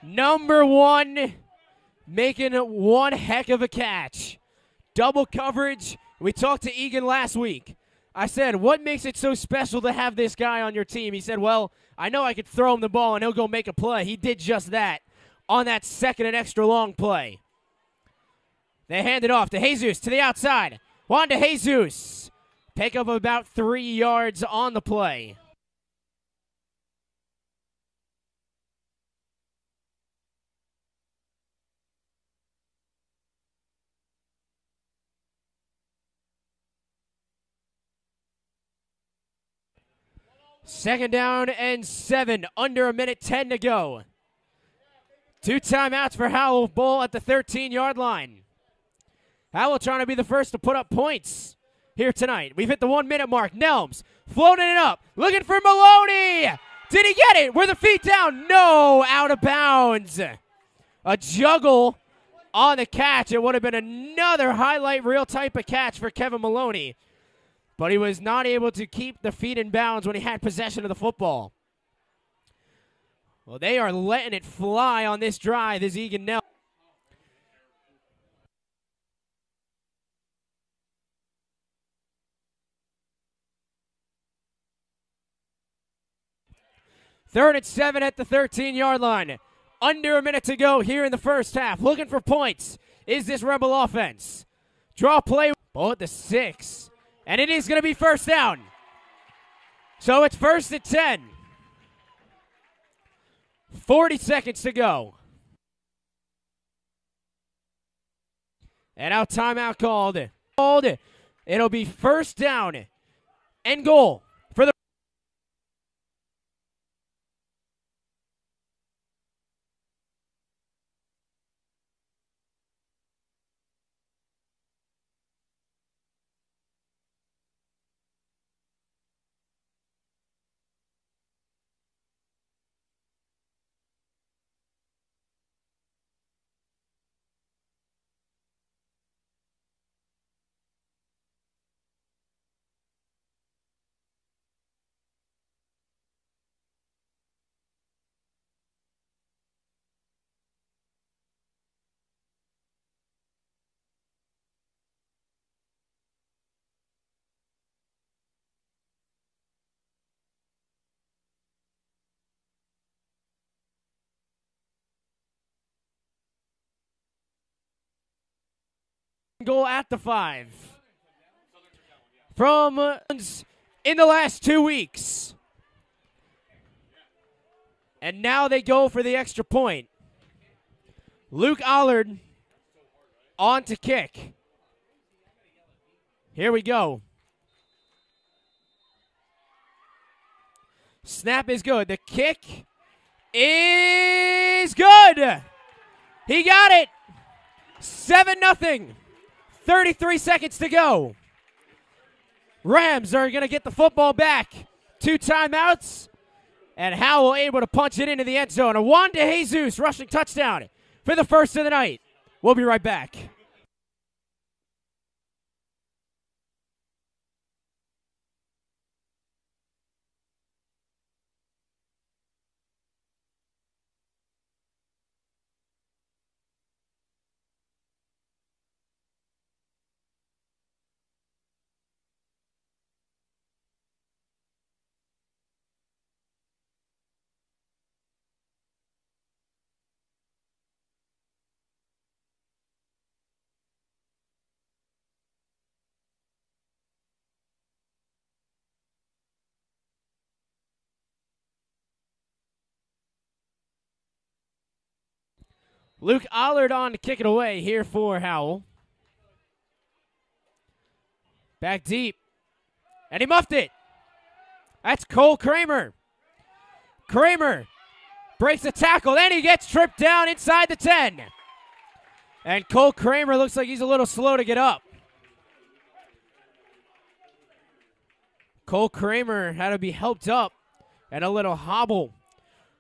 Number one making one heck of a catch. Double coverage. We talked to Egan last week. I said, what makes it so special to have this guy on your team? He said, well, I know I could throw him the ball and he'll go make a play. He did just that on that second and extra long play. They hand it off to Jesus to the outside. Juan de Jesus. Pick up about 3 yards on the play. Second down and 7. Under 1:10 to go. 2 timeouts for Howell. Ball at the 13-yard line. Howell trying to be the first to put up points here tonight. We've hit the 1 minute mark. Nelms floating it up. Looking for Maloney. Did he get it? Were the feet down? No, out of bounds. A juggle on the catch. It would have been another highlight reel type of catch for Kevin Maloney. But he was not able to keep the feet in bounds when he had possession of the football. Well, they are letting it fly on this drive as Egan Nelms. Third and 7 at the 13-yard line. Under 1 minute to go here in the first half. Looking for points. Is this Rebel offense? Draw play. Ball at the 6. And it is going to be first down. So it's first and 10. 40 seconds to go. And now timeout called. It'll be first down and goal for the goal at the 5. From in the last 2 weeks. And now they go for the extra point. Luke Allard on to kick. Here we go. Snap is good. The kick is good. He got it. 7-0. 33 seconds to go. Rams are going to get the football back. 2 timeouts. And Howell able to punch it into the end zone. A Juan De Jesus rushing touchdown for the first of the night. We'll be right back. Luke Allard on to kick it away here for Howell. Back deep. And he muffed it. That's Cole Kramer. Kramer breaks a tackle. Then he gets tripped down inside the 10. And Cole Kramer looks like he's a little slow to get up. Cole Kramer had to be helped up. And a little hobble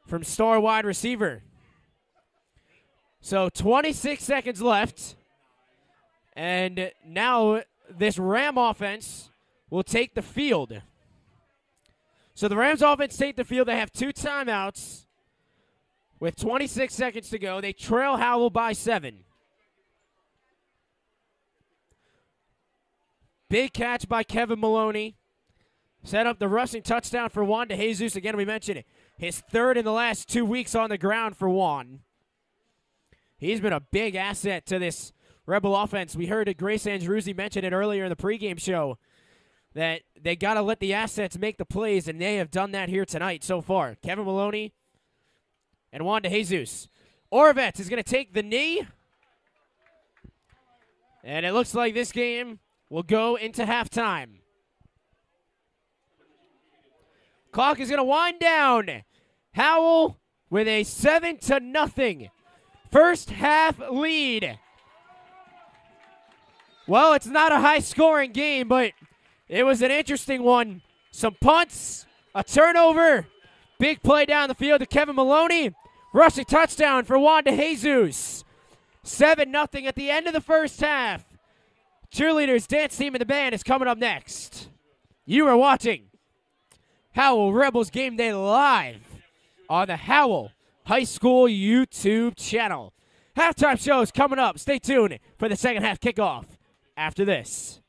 from star wide receiver. So 26 seconds left, and now this Ram offense will take the field. So the Rams offense take the field. They have 2 timeouts with 26 seconds to go. They trail Howell by 7. Big catch by Kevin Maloney. Set up the rushing touchdown for Juan De Jesus. Again, we mentioned it. His 3rd in the last 2 weeks on the ground for Juan. He's been a big asset to this Rebel offense. We heard Grace Andruzzi mention it earlier in the pregame show that they got to let the assets make the plays, and they have done that here tonight so far. Kevin Maloney and Juan De Jesus. Oravets is going to take the knee, and it looks like this game will go into halftime. Clock is going to wind down. Howell with a 7-0 first half lead. Well, it's not a high-scoring game, but it was an interesting one. Some punts, a turnover, big play down the field to Kevin Maloney. Rushing touchdown for Juan De Jesus. 7-0 at the end of the first half. Cheerleaders, dance team, and the band is coming up next. You are watching Howell Rebels Game Day live on the Howell High School YouTube channel. Halftime show is coming up. Stay tuned for the second half kickoff after this.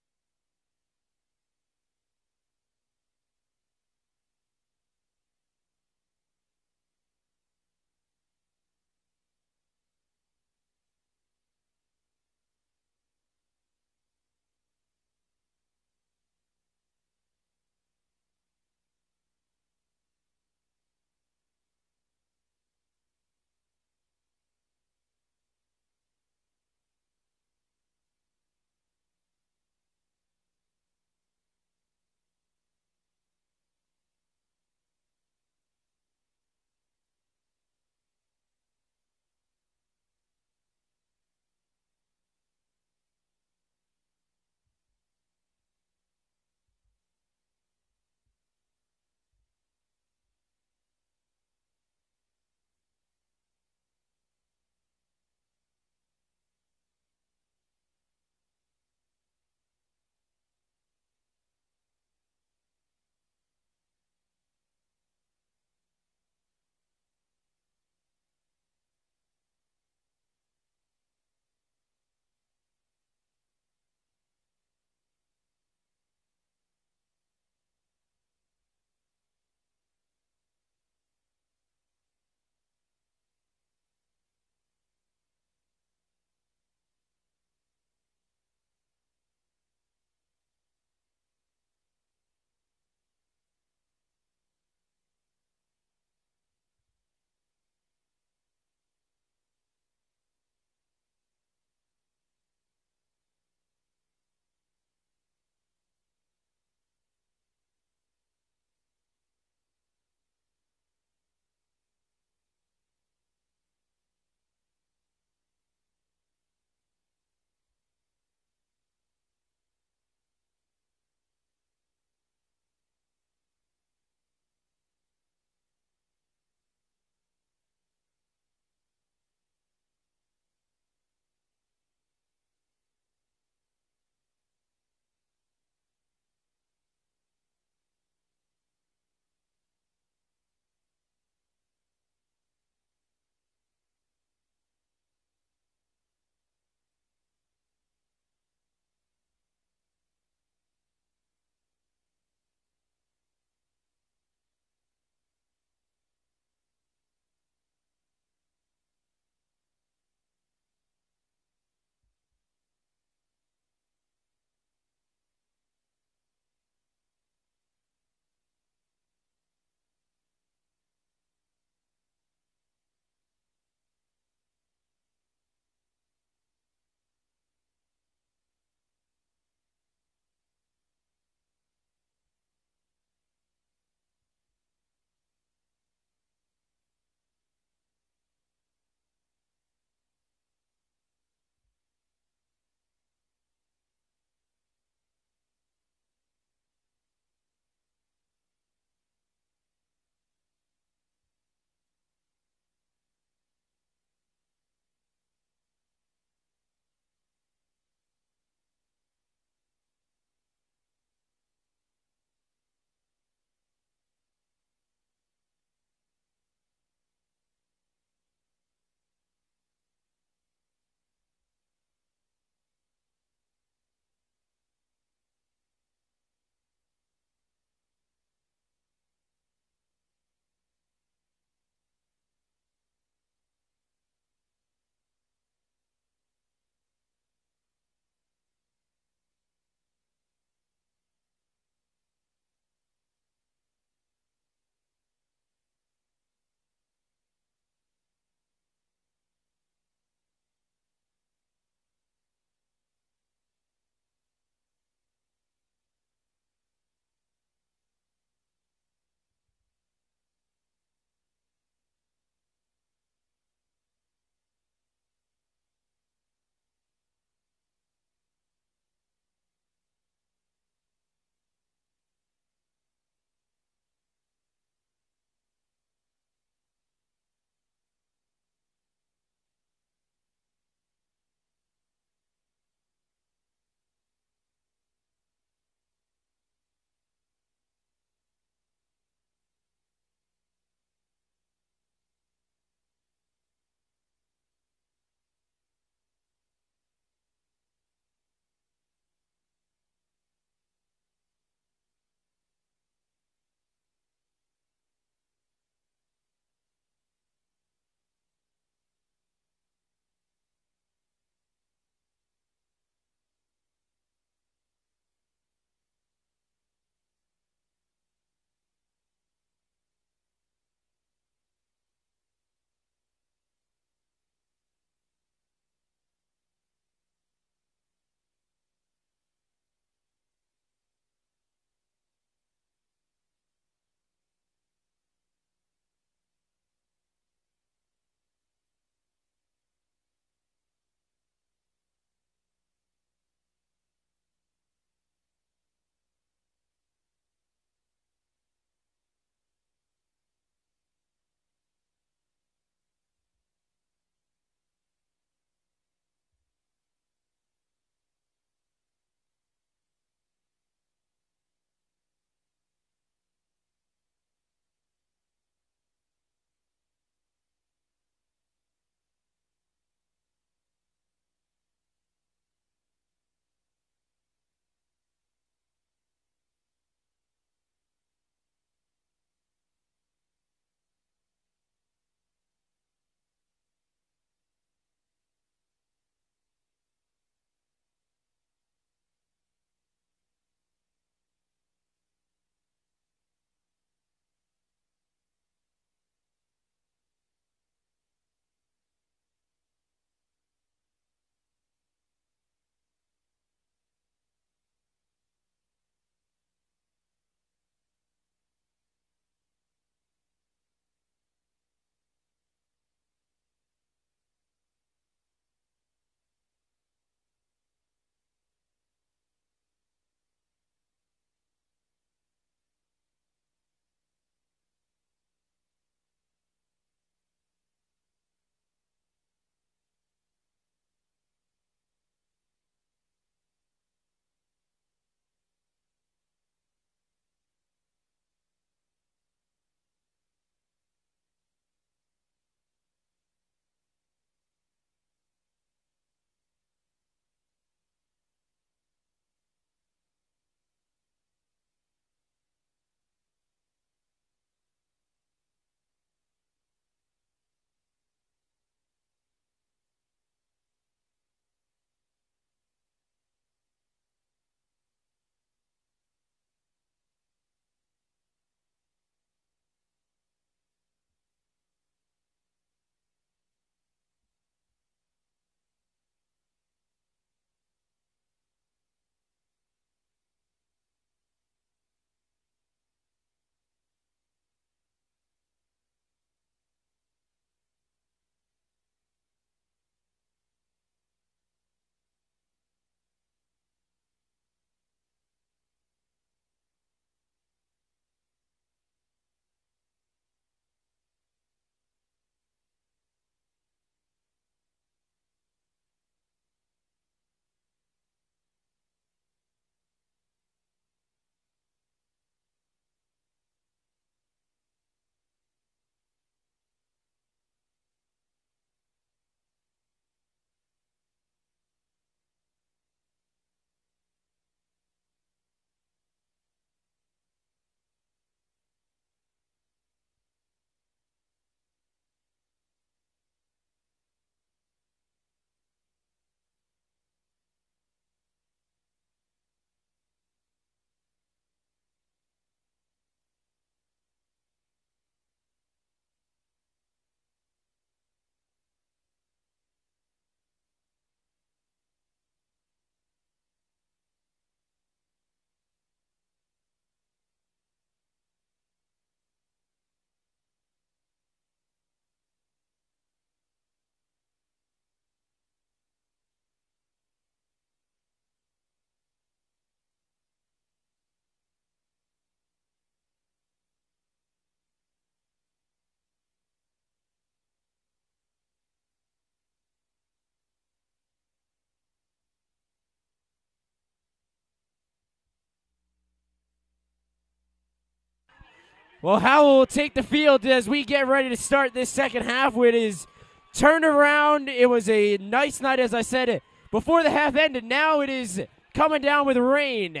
Well, Howell will take the field as we get ready to start this second half with his turnaround. It was a nice night, as I said, before the half ended. Now it is coming down with rain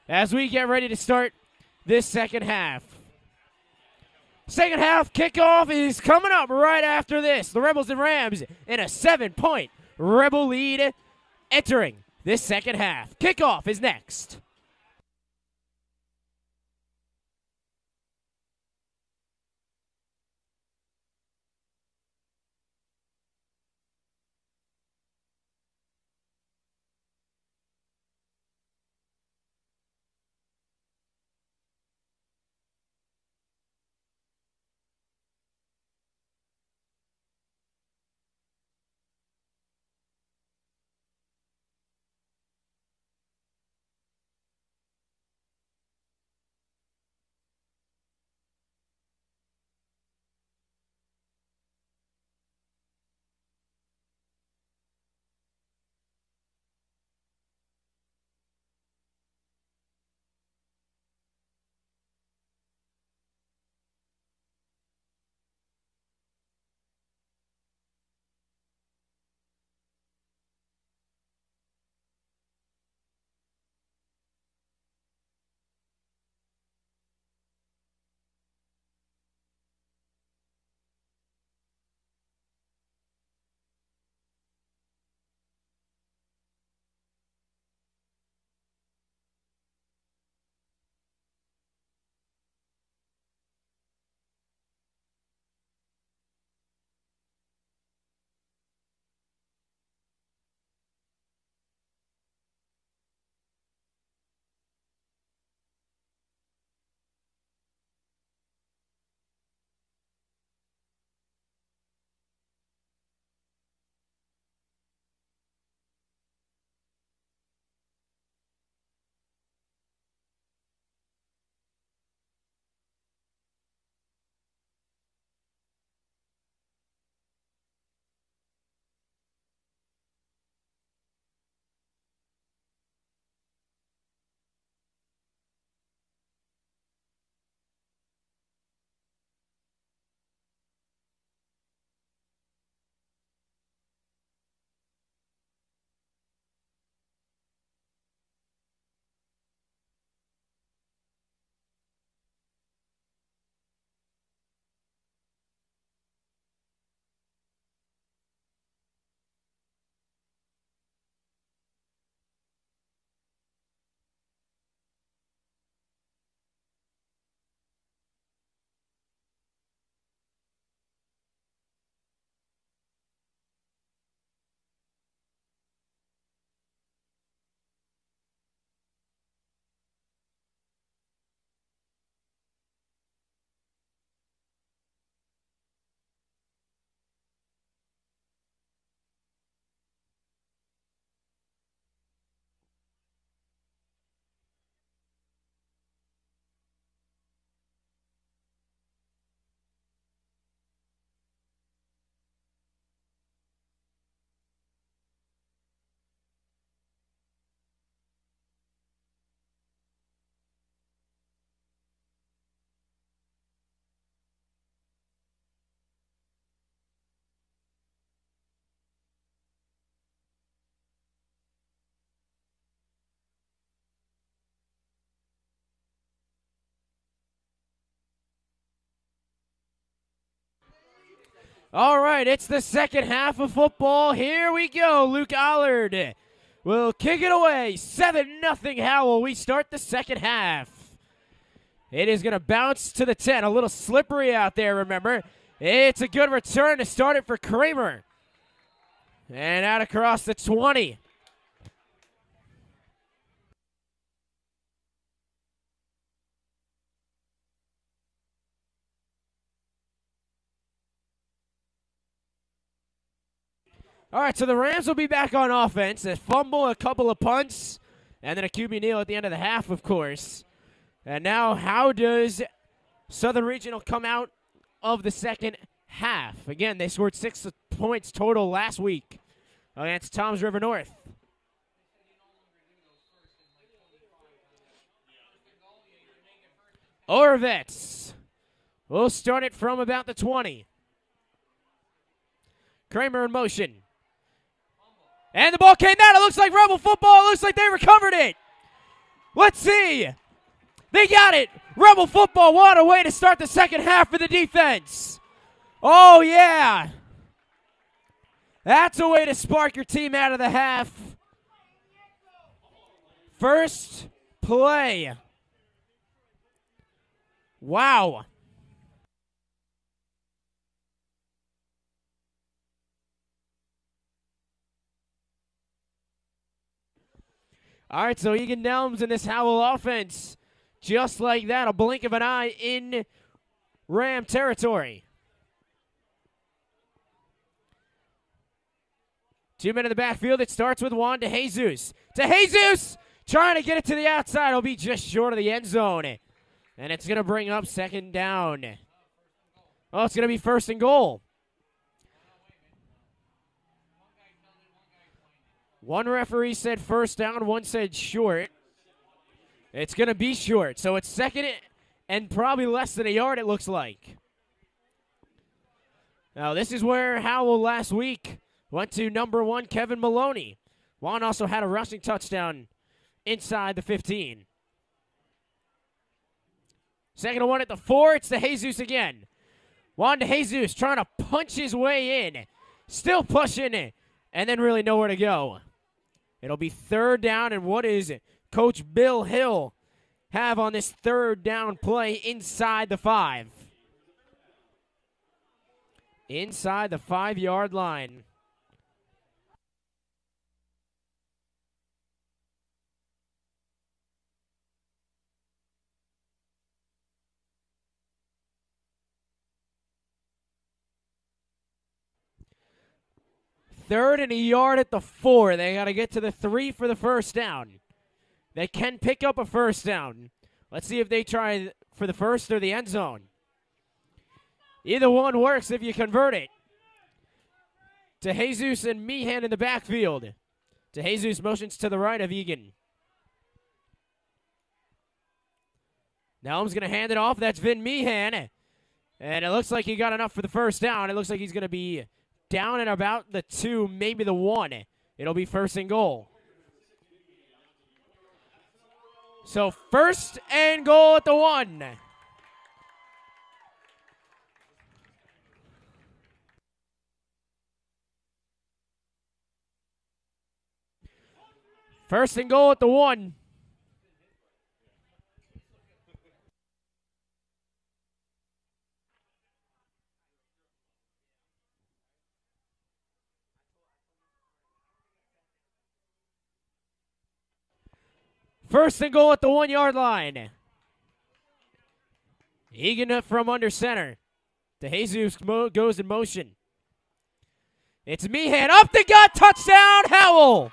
as we get ready to start this second half. Second half kickoff is coming up right after this. The Rebels and Rams in a 7-point Rebel lead entering this second half. Kickoff is next. All right, it's the second half of football. Here we go. Luke Allard will kick it away. 7-0 Howell. We start the second half. It is going to bounce to the 10. A little slippery out there, remember. It's a good return to start it for Kramer. And out across the 20. All right, so the Rams will be back on offense. A fumble, a couple of punts, and then a QB kneel at the end of the half, of course. And now how does Southern Regional come out of the second half? Again, they scored 6 points total last week against Toms River North. Orovets We'll start it from about the 20. Kramer in motion. And the ball came out. It looks like Rebel football. It looks like they recovered it. Let's see. They got it. Rebel football, what a way to start the second half for the defense. Oh, yeah. That's a way to spark your team out of the half. First play. Wow. All right, so Egan Nelms in this Howell offense. Just like that, a blink of an eye in Ram territory. 2 men in the backfield. It starts with Juan to Jesus. To Jesus! Trying to get it to the outside. It'll be just short of the end zone. And it's going to bring up second down. Oh, it's going to be first and goal. One referee said first down, one said short. It's going to be short, so it's second and probably less than a yard, it looks like. Now, this is where Howell last week went to number 1, Kevin Maloney. Juan also had a rushing touchdown inside the 15. Second and 1 at the 4, it's to Jesus again. Juan to Jesus trying to punch his way in. Still pushing it, and then really nowhere to go. It'll be third down, and what is Coach Bill Hill have on this third down play inside the 5? Inside the 5-yard line. Third and a yard at the 4. They got to get to the 3 for the first down. They can pick up a first down. Let's see if they try for the first or the end zone. Either one works if you convert it. To Jesus and Meehan in the backfield. To Jesus motions to the right of Egan. Now he's going to hand it off. That's Vin Meehan. And it looks like he got enough for the first down. It looks like he's going to be down at about the 2, maybe the 1. It'll be first and goal. So first and goal at the 1. First and goal at the 1. First and goal at the 1-yard line. Egan from under center. To Jesus goes in motion. It's Meehan up the gut, touchdown, Howell.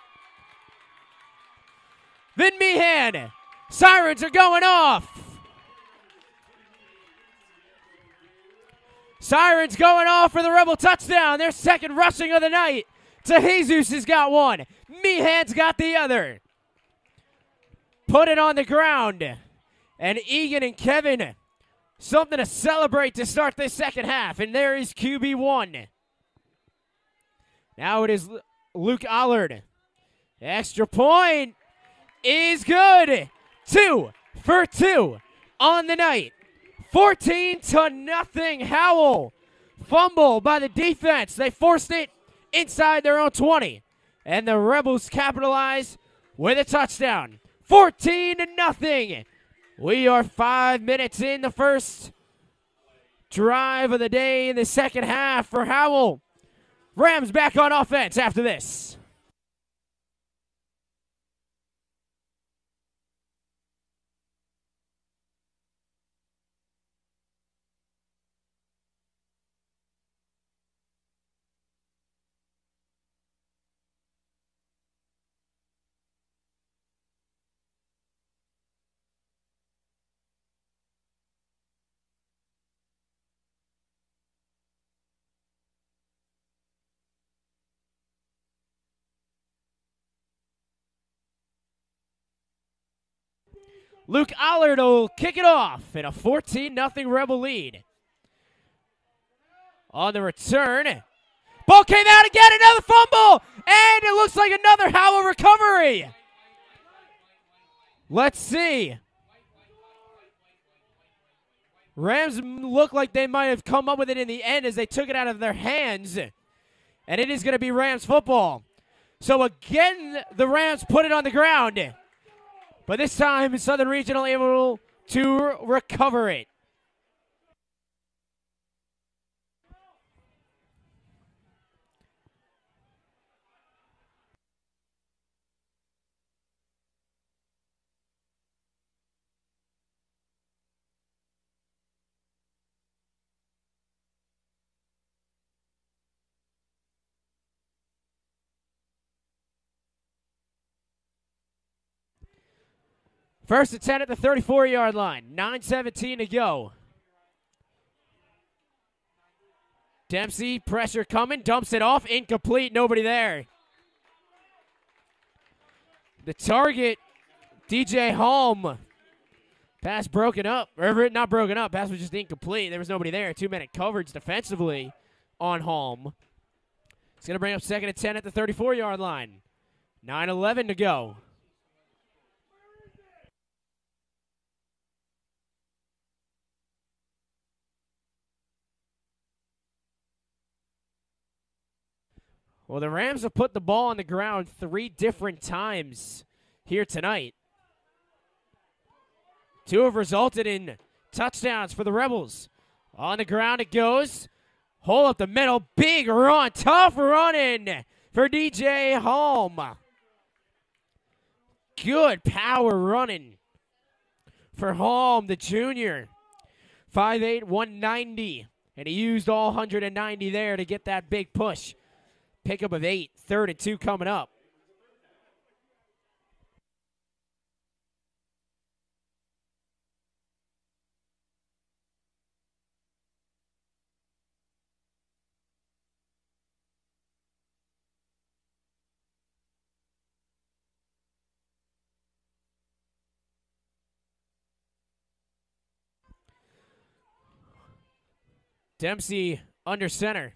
Vin Meehan. Sirens are going off. Sirens going off for the Rebel touchdown. Their second rushing of the night. To Jesus has got one. Meehan's got the other. Put it on the ground. And Egan and Kevin, something to celebrate to start this second half. And there is QB1. Now it is Luke Allard. Extra point is good. 2 for 2 on the night. 14-0 Howell. Fumble by the defense. They forced it inside their own 20. And the Rebels capitalize with a touchdown. 14-0. We are 5 minutes in the first drive of the day in the second half for Howell. Rams back on offense after this. Luke Allard will kick it off in a 14-0 Rebel lead. On the return. Ball came out again, another fumble, and it looks like another Howell recovery. Let's see. Rams look like they might have come up with it in the end as they took it out of their hands, and it is going to be Rams football. So again, the Rams put it on the ground, but this time Southern Regional able to recover it. First and 10 at the 34-yard line. 9:17 to go. Dempsey, pressure coming, dumps it off, incomplete, nobody there. The target, DJ Holm. Pass broken up, or not broken up, pass was just incomplete. There was nobody there. 2-minute coverage defensively on Holm. It's going to bring up second and 10 at the 34-yard line. 9:11 to go. Well, the Rams have put the ball on the ground 3 different times here tonight. 2 have resulted in touchdowns for the Rebels. On the ground it goes. Hole up the middle. Big run. Tough running for DJ Holm. Good power running for Holm, the junior. 5'8", 190. And he used all 190 there to get that big push. Pickup of 8, 3rd and 2 coming up. Dempsey under center.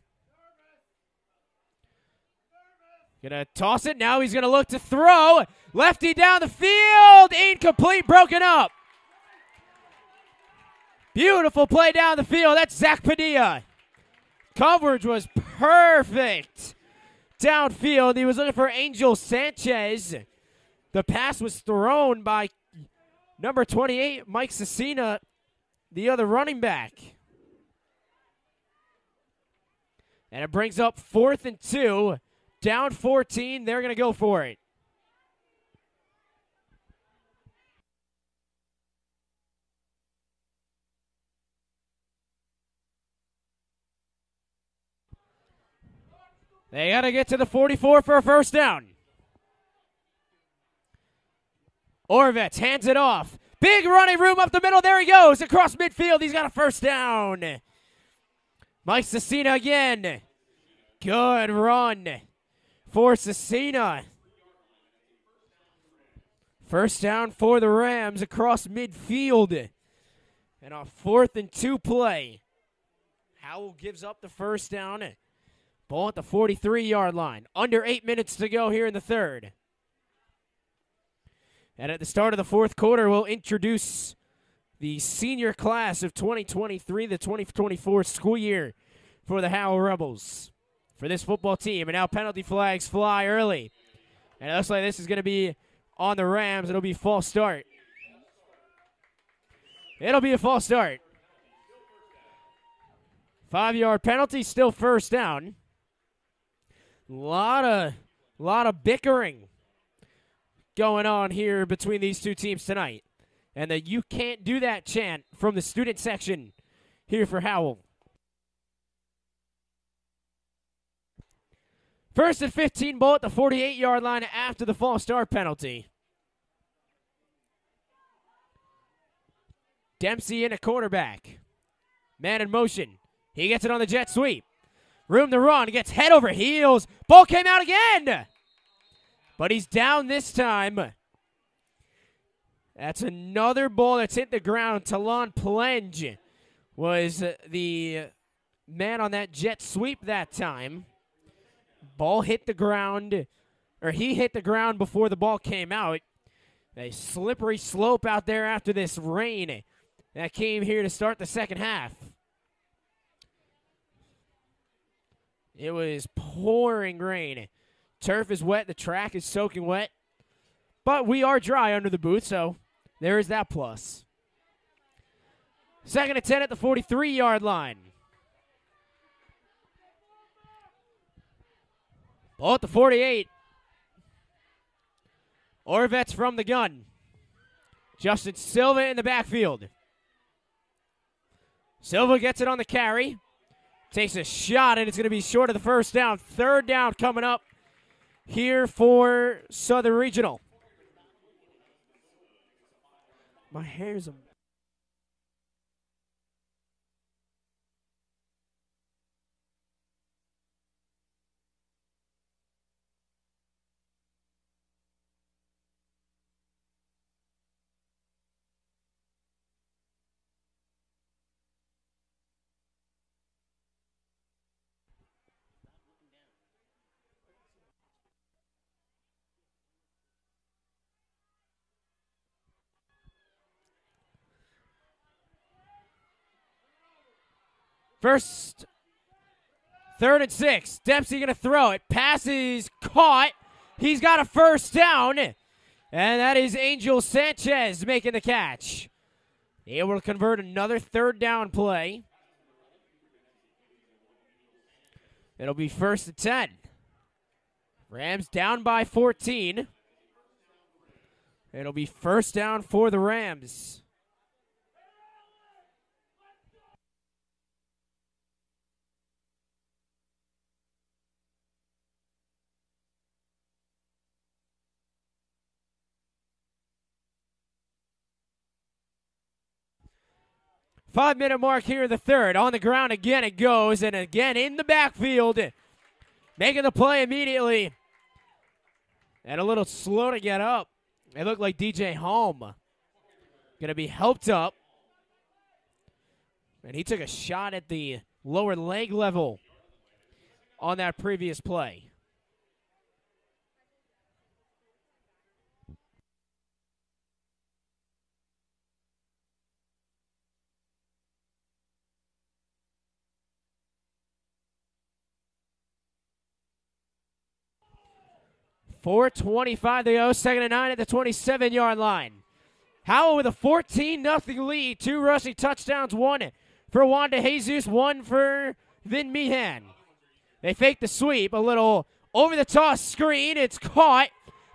Gonna toss it. Now he's gonna look to throw. Lefty down the field. Incomplete. Broken up. Beautiful play down the field. That's Zach Padilla. Coverage was perfect. Downfield. He was looking for Angel Sanchez. The pass was thrown by number 28, Mike Cecina, the other running back. And it brings up 4th and 2. Down 14, they're going to go for it. They got to get to the 44 for a first down. Orvets hands it off. Big running room up the middle. There he goes. Across midfield. He's got a first down. Mike Cecina again. Good run for Cecina. First down for the Rams across midfield. And a 4th and 2 play. Howell gives up the first down. Ball at the 43-yard line. Under 8 minutes to go here in the third. And at the start of the fourth quarter, we'll introduce the senior class of 2023, the 2024 school year for the Howell Rebels. For this football team. And now penalty flags fly early. And it looks like this is going to be on the Rams. It'll be false start. It'll be a false start. 5-yard penalty, still first down. Lot of bickering going on here between these two teams tonight. And the "you can't do that" chant from the student section here for Howell. First and 15, ball at the 48-yard line after the false start penalty. Dempsey in a quarterback. Man in motion. He gets it on the jet sweep. Room to run. He gets head over heels. Ball came out again. But he's down this time. That's another ball that's hit the ground. Talon Plenge was the man on that jet sweep that time. Ball hit the ground, or he hit the ground before the ball came out. A slippery slope out there after this rain that came here to start the second half. It was pouring rain. Turf is wet. The track is soaking wet. But we are dry under the booth, so there is that plus. 2nd and 10 at the 43-yard line. Ball at the 48. Orvets from the gun. Justin Silva in the backfield. Silva gets it on the carry. Takes a shot, and it's going to be short of the first down. 3rd down coming up here for Southern Regional. My hair's a... First, 3rd and 6. Dempsey going to throw it. Pass is caught. He's got a first down. And that is Angel Sanchez making the catch. Able to convert another 3rd down play. It'll be 1st and 10. Rams down by 14. It'll be 1st down for the Rams. Five-minute mark here in the 3rd. On the ground again it goes, and again in the backfield. Making the play immediately. And a little slow to get up. It looked like DJ Holm. Going to be helped up. And he took a shot at the lower leg level on that previous play. .4:25 to go, 2nd and 9 at the 27-yard line. Howell with a 14-0 lead. 2 rushing touchdowns, 1 for Juan De Jesus, 1 for Vin Meehan. They fake the sweep, a little over-the-top screen. It's caught.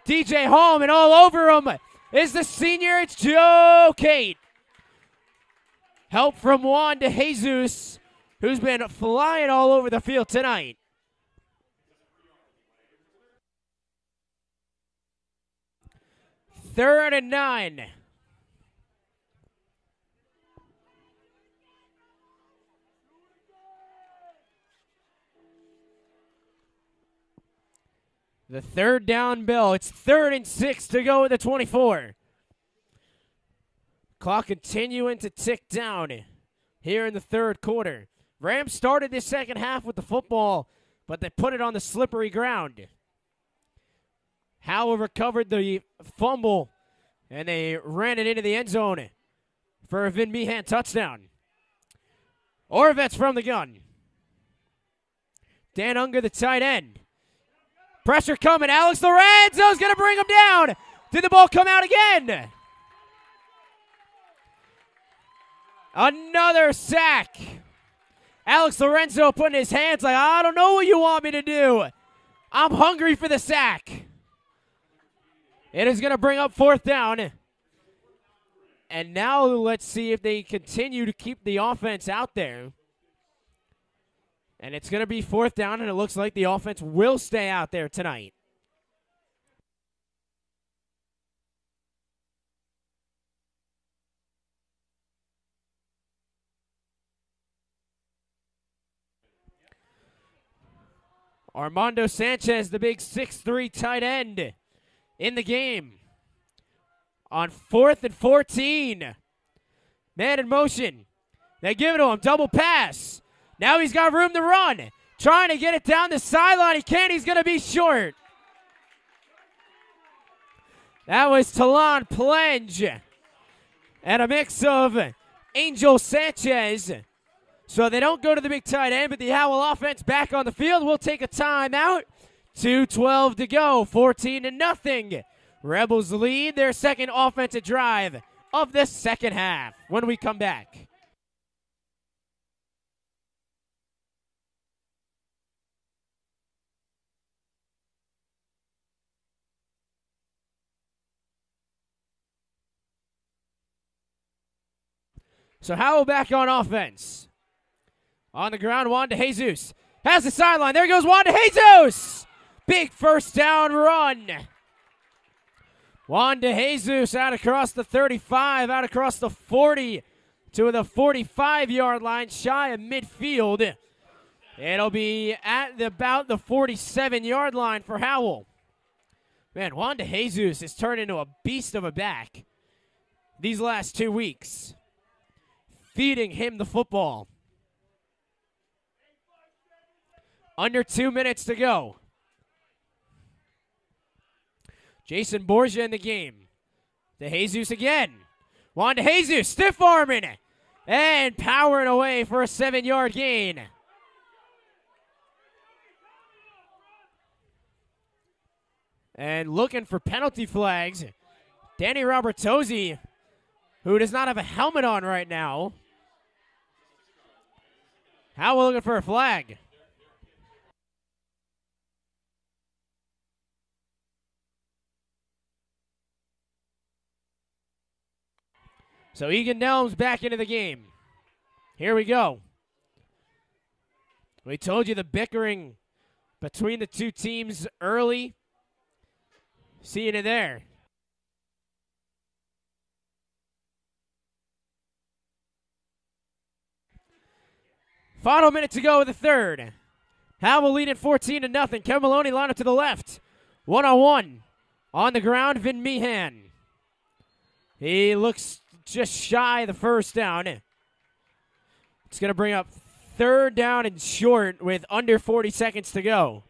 DJ Holm, and all over him is the senior. It's Joe Cate. Help from Juan De Jesus, who's been flying all over the field tonight. Third and 9. The 3rd down bell. It's 3rd and 6 to go at the 24. Clock continuing to tick down here in the 3rd quarter. Rams started this second half with the football, but they put it on the slippery ground. Howell recovered the fumble, and they ran it into the end zone for a Vin Meehan touchdown. Orvets from the gun. Dan Unger, the tight end. Pressure coming. Alex Lorenzo's going to bring him down. Did the ball come out again? Another sack. Alex Lorenzo putting his hands like, I don't know what you want me to do. I'm hungry for the sack. It is going to bring up 4th down. And now let's see if they continue to keep the offense out there. And it's going to be 4th down, and it looks like the offense will stay out there tonight. Armando Sanchez, the big 6'3" tight end, in the game. On 4th and 14. Man in motion. They give it to him. Double pass. Now he's got room to run. Trying to get it down the sideline. He can't. He's going to be short. That was Talon Plenge and a mix of Angel Sanchez. So they don't go to the big tight end, but the Howell offense back on the field. We'll take a timeout. 2:12 to go, 14-0. Rebels lead their second offensive drive of the second half when we come back. So Howell back on offense. On the ground, Juan DeJesus has the sideline. There goes Juan DeJesus. Big first down run. Juan DeJesus out across the 35, out across the 40 to the 45-yard line, shy of midfield. It'll be at about the 47-yard line for Howell. Man, Juan DeJesus has turned into a beast of a back these last 2 weeks. Feeding him the football. Under 2 minutes to go. Jason Borgia in the game. DeJesus again. Juan DeJesus stiff arming and powering away for a 7-yard gain. And looking for penalty flags. Danny Robertozzi, who does not have a helmet on right now. Howell looking for a flag. So Egan Nelms back into the game. Here we go. We told you the bickering between the two teams early. Seeing it there. Final minute to go with the third. Howell leading 14-0. Kevin Maloney line up to the left. One-on-one. On the ground, Vin Meehan. He looks just shy of the first down. It's going to bring up third down and short with under 40 seconds to go.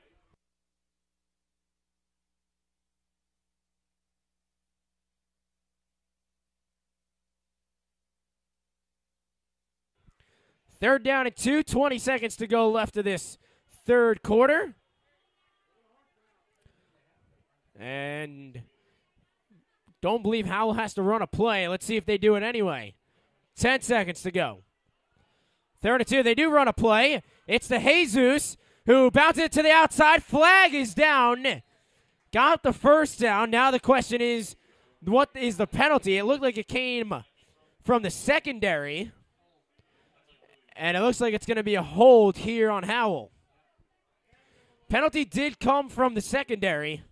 Third down and 2, 20 seconds to go left of this third quarter. And don't believe Howell has to run a play. Let's see if they do it anyway. 10 seconds to go. Third and 2, they do run a play. It's DeJesus who bounces it to the outside. Flag is down. Got the first down. Now the question is, what is the penalty? It looked like it came from the secondary. And it looks like it's going to be a hold here on Howell. Penalty did come from the secondary.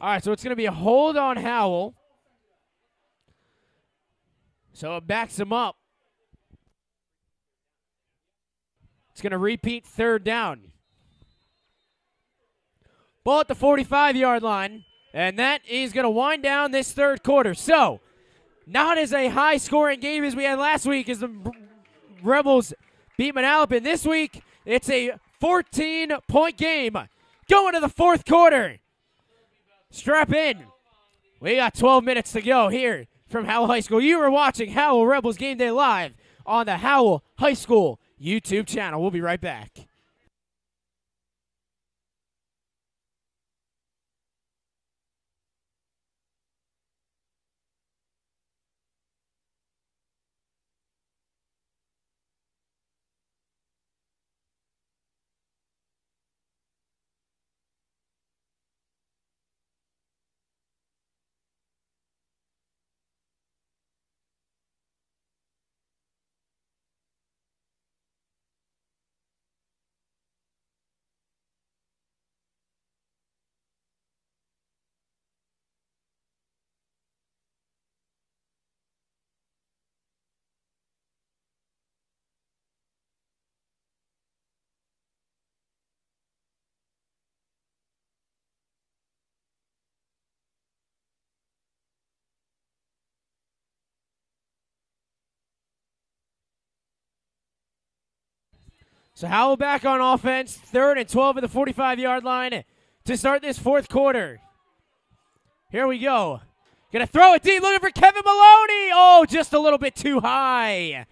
All right, so it's going to be a hold on Howell. So it backs him up. It's going to repeat third down. Ball at the 45-yard line, and that is going to wind down this third quarter. So, not as a high-scoring game as we had last week as the Rebels beat Manalapan. This week, it's a 14-point game going to the fourth quarter. Strap in. We got 12 minutes to go here from Howell High School. You are watching Howell Rebels Game Day live on the Howell High School YouTube channel. We'll be right back. So Howell back on offense, 3rd and 12 at the 45-yard line to start this 4th quarter. Here we go. Gonna throw it deep, looking for Kevin Maloney. Oh, just a little bit too high.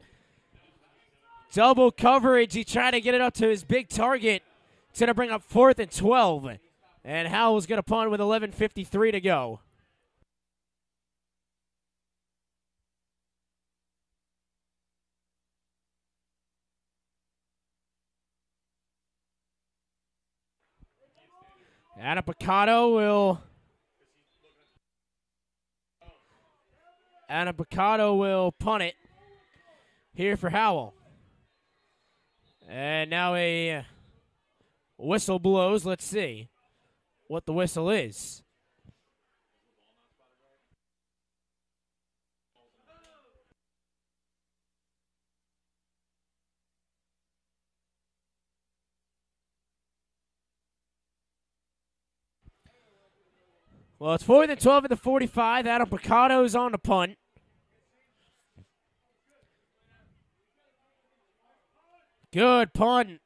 Double coverage. He tried to get it up to his big target. It's gonna bring up 4th and 12. And Howell's gonna punt with 11:53 to go. Adam Picado will punt it here for Howell. And now a whistle blows. Let's see what the whistle is. Well, it's 4th and 12 at the 45. Adam Picado's on the punt. Good punt.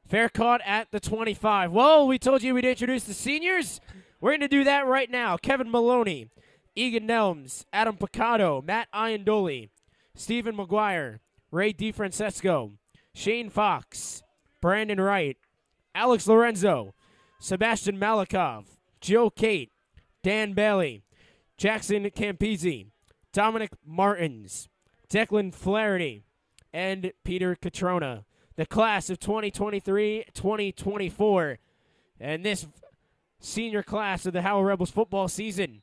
Fair caught at the 25. Well, we told you we'd introduce the seniors. We're going to do that right now. Kevin Maloney, Egan Nelms, Adam Picado, Matt Iandoli, Stephen McGuire, Ray DeFrancesco, Shane Fox, Brandon Wright, Alex Lorenzo, Sebastian Malikov, Joe Kate, Dan Bailey, Jackson Campisi, Dominic Martins, Declan Flaherty, and Peter Catrona. The class of 2023-2024. And this senior class of the Howell Rebels football season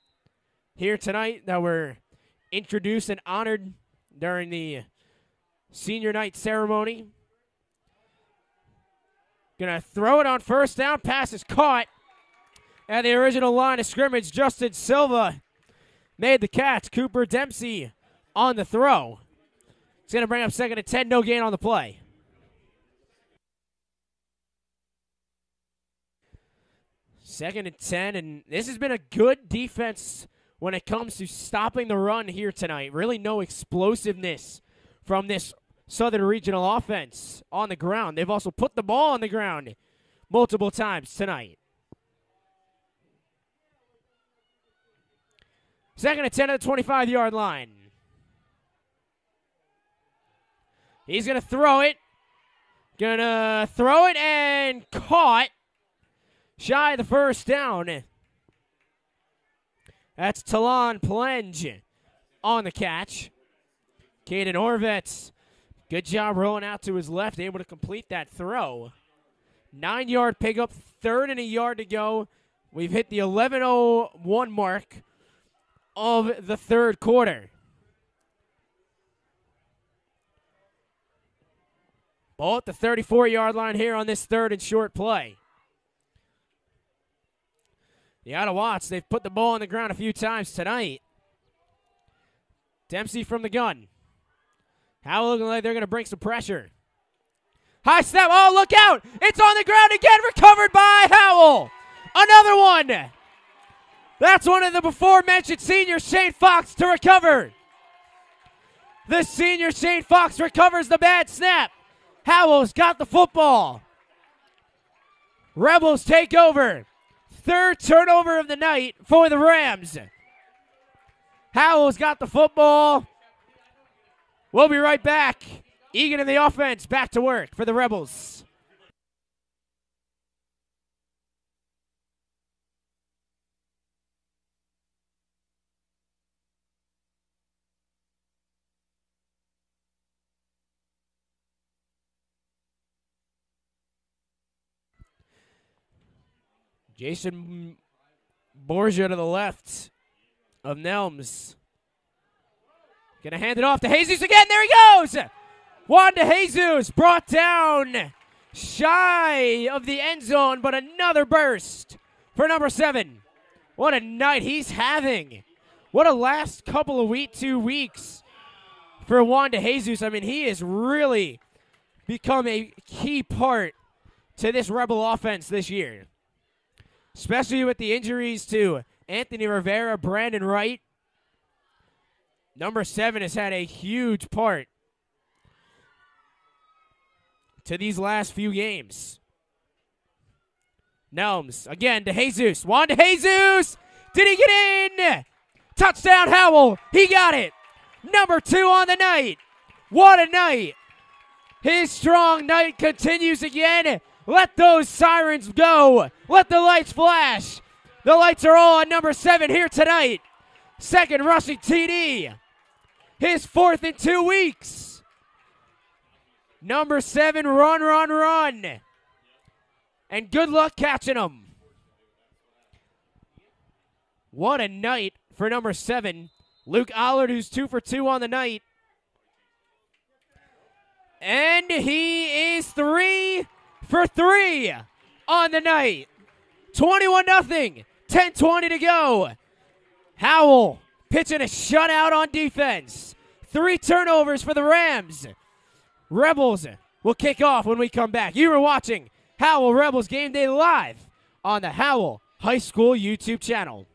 here tonight that were introduced and honored during the senior night ceremony. Gonna throw it on 1st down. Pass is caught at the original line of scrimmage. Justin Silva made the catch. Cooper Dempsey on the throw. It's gonna bring up 2nd and 10. No gain on the play. 2nd and 10, and this has been a good defense when it comes to stopping the run here tonight. Really no explosiveness from this Southern Regional offense on the ground. They've also put the ball on the ground multiple times tonight. 2nd and 10 at the 25-yard line. He's going to throw it. And caught. Shy of the 1st down. That's Talon Plenge on the catch. Caden Orvetz, good job rolling out to his left, able to complete that throw. 9-yard pickup, 3rd and a yard to go. We've hit the 11:01 mark of the 3rd quarter. Ball at the 34-yard line here on this 3rd and short play. The Ottawats, they've put the ball on the ground a few times tonight. Dempsey from the gun. Howell looking like they're going to bring some pressure. High snap. Oh, look out. It's on the ground again. Recovered by Howell. Another one. That's one of the before-mentioned seniors, Shane Fox, to recover. The senior Shane Fox recovers the bad snap. Howell's got the football. Rebels take over. 3rd turnover of the night for the Rams. Howell's got the football. We'll be right back. Egan in the offense, back to work for the Rebels. Jason Borgia to the left of Nelms. Gonna hand it off to Jesus again. There he goes. Juan De Jesus brought down shy of the end zone, but another burst for number 7. What a night he's having. What a last couple of 2 weeks for Juan De Jesus. I mean, he has really become a key part to this Rebel offense this year. Especially with the injuries to Anthony Rivera, Brandon Wright. Number 7 has had a huge part to these last few games. Nelms again to Jesus. Juan to Jesus. Did he get in? Touchdown Howell. He got it. Number 2 on the night. What a night. His strong night continues again. Let those sirens go. Let the lights flash. The lights are all on number 7 here tonight. Second rushing TD. His 4th in 2 weeks. Number 7, run, run, run. And good luck catching him. What a night for number 7. Luke Allard, who's 2 for 2 on the night. And he is 3 for 3 on the night. 21-0. 10:20 to go. Howell pitching a shutout on defense. 3 turnovers for the Rams. Rebels will kick off when we come back. You were watching Howell Rebels Game Day live on the Howell High School YouTube channel.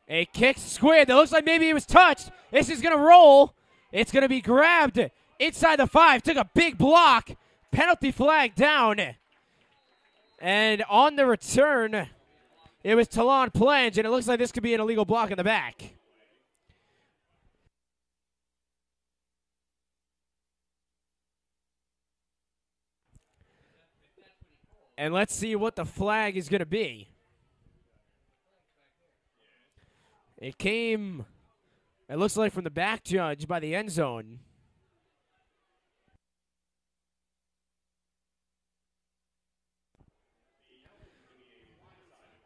A kick squared that looks like maybe it was touched. This is going to roll. It's going to be grabbed inside the 5. Took a big block. Penalty flag down. And on the return, it was Talon Plenge, and it looks like this could be an illegal block in the back. And let's see what the flag is going to be. It came, it looks like, from the back judge by the end zone.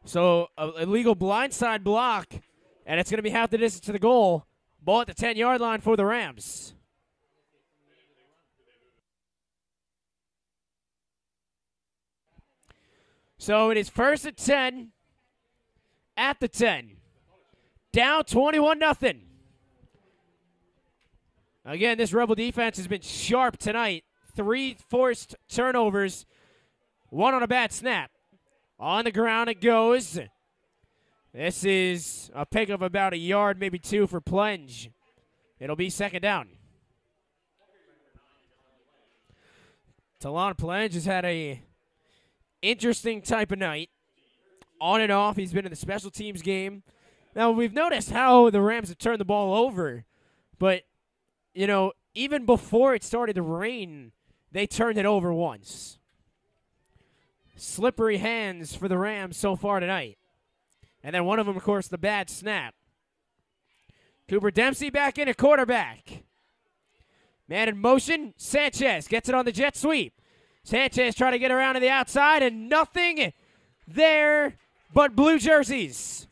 So, an illegal blindside block, and it's going to be half the distance to the goal. Ball at the 10-yard line for the Rams. So, it is 1st and 10 at the 10. Down 21-0. Again, this Rebel defense has been sharp tonight. 3 forced turnovers, 1 on a bad snap. On the ground it goes. This is a pick of about a yard, maybe 2 for Plenge. It'll be 2nd down. Talon Plenge has had a interesting type of night. On and off, he's been in the special teams game. Now, we've noticed how the Rams have turned the ball over, but, you know, even before it started to rain, they turned it over once. Slippery hands for the Rams so far tonight. And then one of them, of course, the bad snap. Cooper Dempsey back in at quarterback. Man in motion, Sanchez gets it on the jet sweep. Sanchez trying to get around to the outside, and nothing there but blue jerseys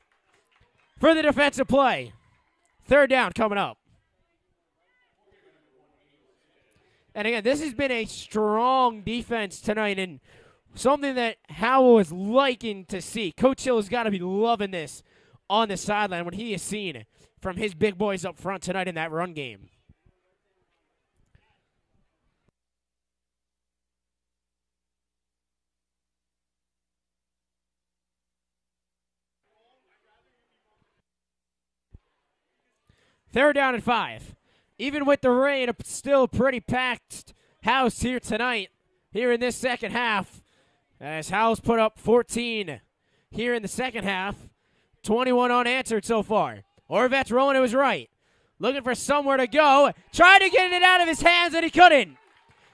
for the defensive play. 3rd down coming up. And again, this has been a strong defense tonight and something that Howell is liking to see. Coach Hill has got to be loving this on the sideline, what he has seen from his big boys up front tonight in that run game. Third down and 5. Even with the rain, it's still a pretty packed house here tonight, here in this second half. As Howell's put up 14 here in the second half. 21 unanswered so far. Orvet's rolling to his right. Looking for somewhere to go. Tried to get it out of his hands and he couldn't.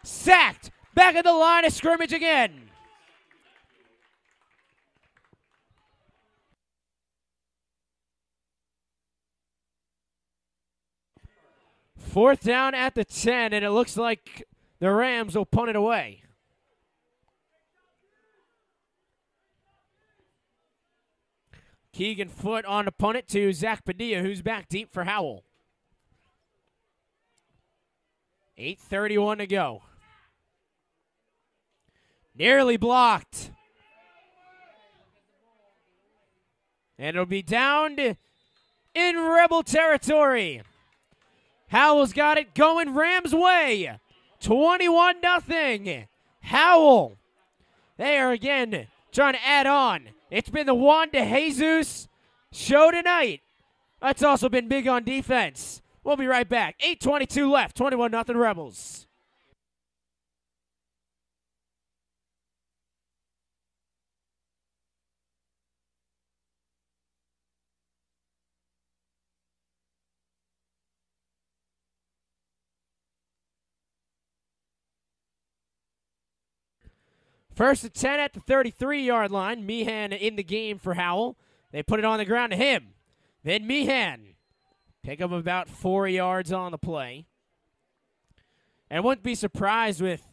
Sacked. Back at the line of scrimmage again. 4th down at the 10, and it looks like the Rams will punt it away. Keegan Foote on to punt it to Zach Padilla, who's back deep for Howell. 8:31 to go. Nearly blocked. And it'll be down in Rebel territory. Howell's got it going Rams way. 21-0. Howell. They are again trying to add on. It's been the Juan de Jesus show tonight. That's also been big on defense. We'll be right back. 8:22 left. 21-0 Rebels. First and 10 at the 33-yard line. Meehan in the game for Howell. They put it on the ground to him. Then Meehan. Pick up about 4 yards on the play. And wouldn't be surprised with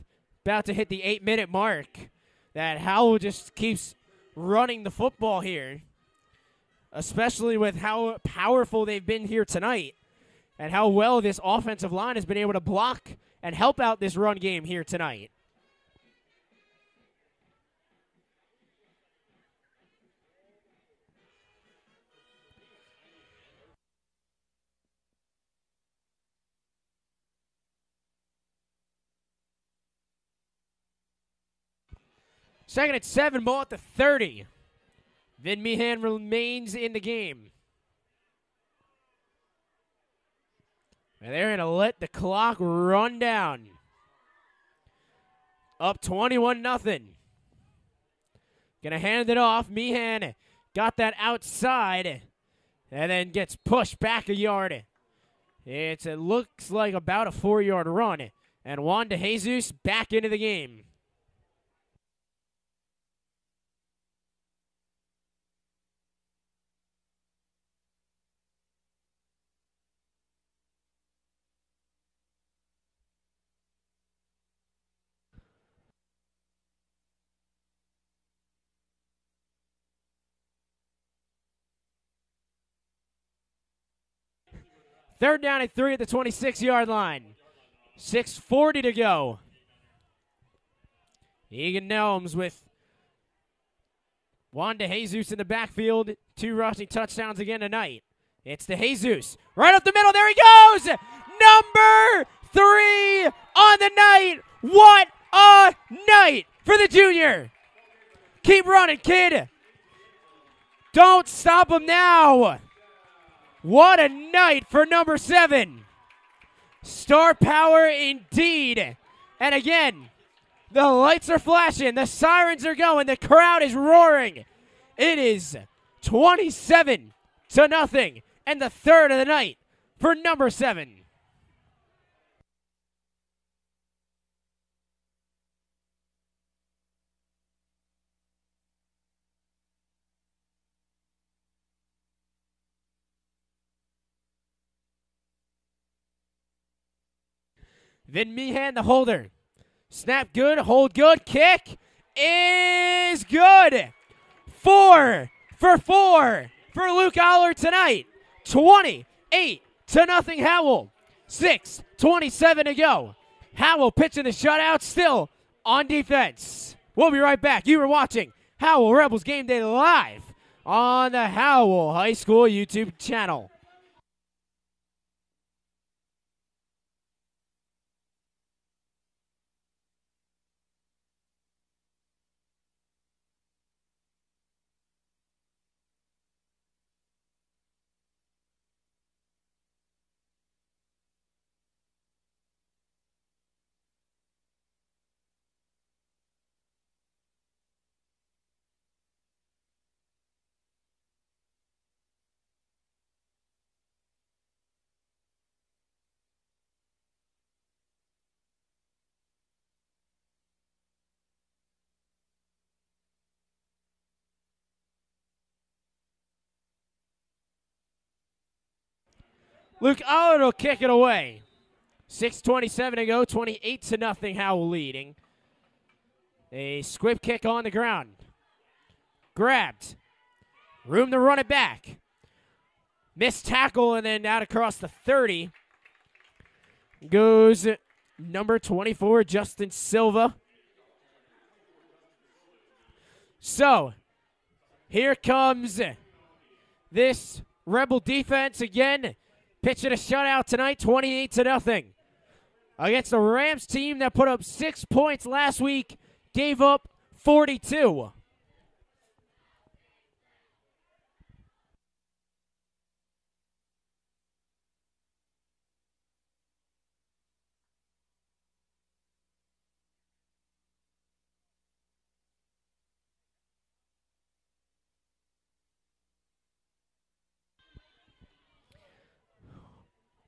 about to hit the 8-minute mark that Howell just keeps running the football here, especially with how powerful they've been here tonight and how well this offensive line has been able to block and help out this run game here tonight. Second and 7, ball at the 30. Vin Meehan remains in the game. And they're going to let the clock run down. Up 21-0. Going to hand it off. Meehan got that outside and then gets pushed back a yard. It looks like about a 4-yard run. And Juan de Jesus back into the game. Third down and 3 at the 26-yard line. 6:40 to go. Egan Nelms with Juan de Jesus in the backfield. 2 rushing touchdowns again tonight. It's de Jesus. Right up the middle. There he goes. Number 3 on the night. What a night for the junior. Keep running, kid. Don't stop him now. What a night for number 7. Star power indeed. And again, the lights are flashing. The sirens are going. The crowd is roaring. It is 27-0. And the third of the night for number 7. Vin Meehan, the holder. Snap good, hold good, kick is good. 4 for 4 for Luke Aller tonight. 28-0 Howell. 6:27 to go. Howell pitching the shutout still on defense. We'll be right back. You were watching Howell Rebels Game Day live on the Howell High School YouTube channel. Luke Aller will kick it away. 6:27 to go, 28-0, Howell leading. A squib kick on the ground. Grabbed. Room to run it back. Missed tackle and then out across the 30. Goes number 24, Justin Silva. So, here comes this Rebel defense again. Pitching a shutout tonight, 28-0. Against the Rams team that put up 6 points last week, gave up 42.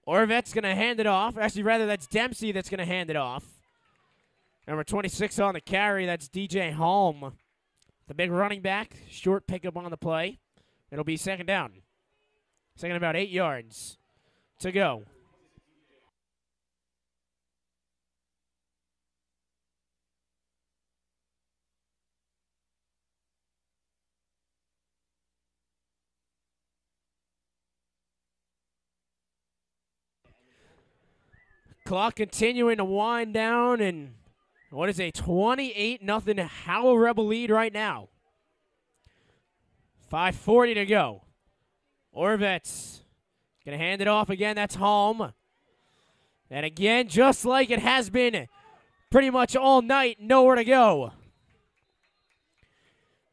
Orvet's going to hand it off. Actually, rather, that's Dempsey that's going to hand it off. Number 26 on the carry, that's DJ Holm. The big running back, short pickup on the play. It'll be second down. Second about 8 yards to go. Clock continuing to wind down, and what is a 28-0 Howell Rebel lead right now. 5:40 to go. Orvet's going to hand it off again. That's Holm. And again, just like it has been pretty much all night, nowhere to go.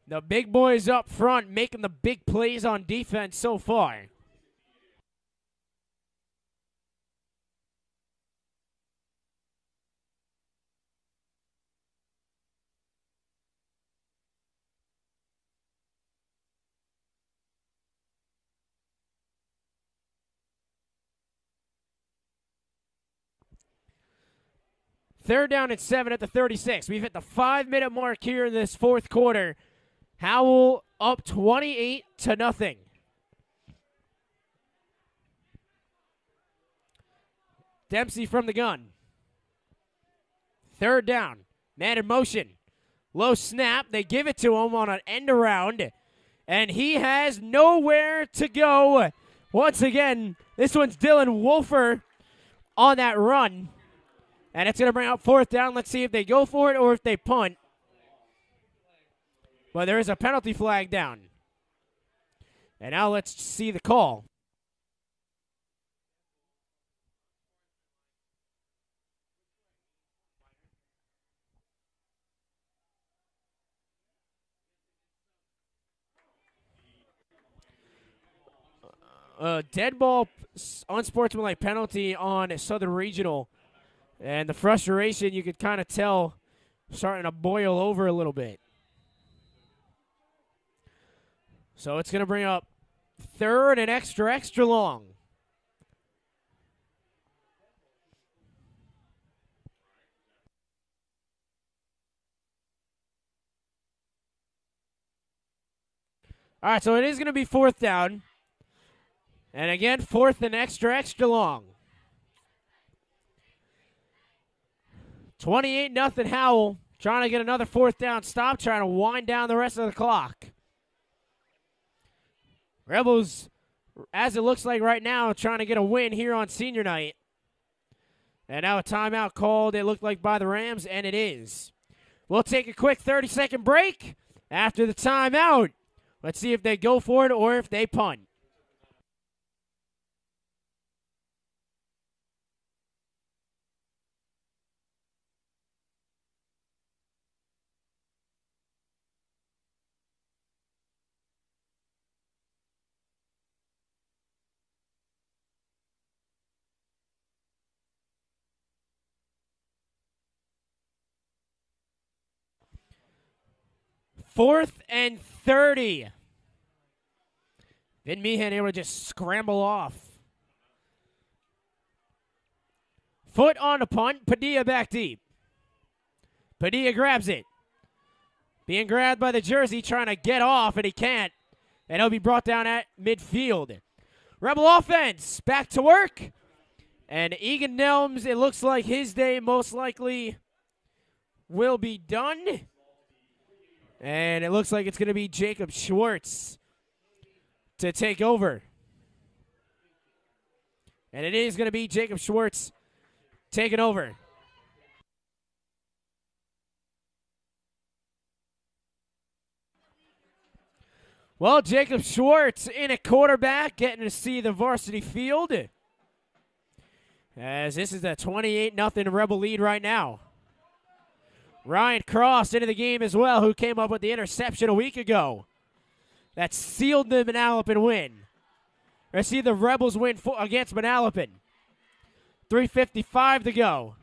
The big boys up front making the big plays on defense so far. Third down and 7 at the 36. We've hit the 5-minute mark here in this fourth quarter. Howell up 28-0. Dempsey from the gun. Third down. Man in motion. Low snap. They give it to him on an end around. And he has nowhere to go. Once again, this one's Dylan Wolfer on that run. And it's going to bring out fourth down. Let's see if they go for it or if they punt. But there is a penalty flag down. And now let's see the call. Dead ball, unsportsmanlike penalty on Southern Regional. And the frustration, you could kind of tell, starting to boil over a little bit. So it's going to bring up third and extra long. All right, so it is going to be fourth down. And again, fourth and extra long. 28-0 Howell, trying to get another fourth down stop, trying to wind down the rest of the clock. Rebels, as it looks like right now, trying to get a win here on senior night. And now a timeout called, it looked like by the Rams, and it is. We'll take a quick 30-second break. After the timeout, let's see if they go for it or if they punt. Fourth and 30. Vin Meehan able to just scramble off. Foot on the punt. Padilla back deep. Padilla grabs it. Being grabbed by the jersey, trying to get off, and he can't. And he'll be brought down at midfield. Rebel offense back to work. And Egan Nelms, it looks like his day most likely will be done. And it looks like it's going to be Jacob Schwartz to take over. And it is going to be Jacob Schwartz taking over. Well, Jacob Schwartz in at quarterback, getting to see the varsity field. As this is a 28-0 Rebel lead right now. Ryan Cross into the game as well, who came up with the interception a week ago. That sealed the Manalapan win. Let's see the Rebels win against Manalapan. 3:55 to go.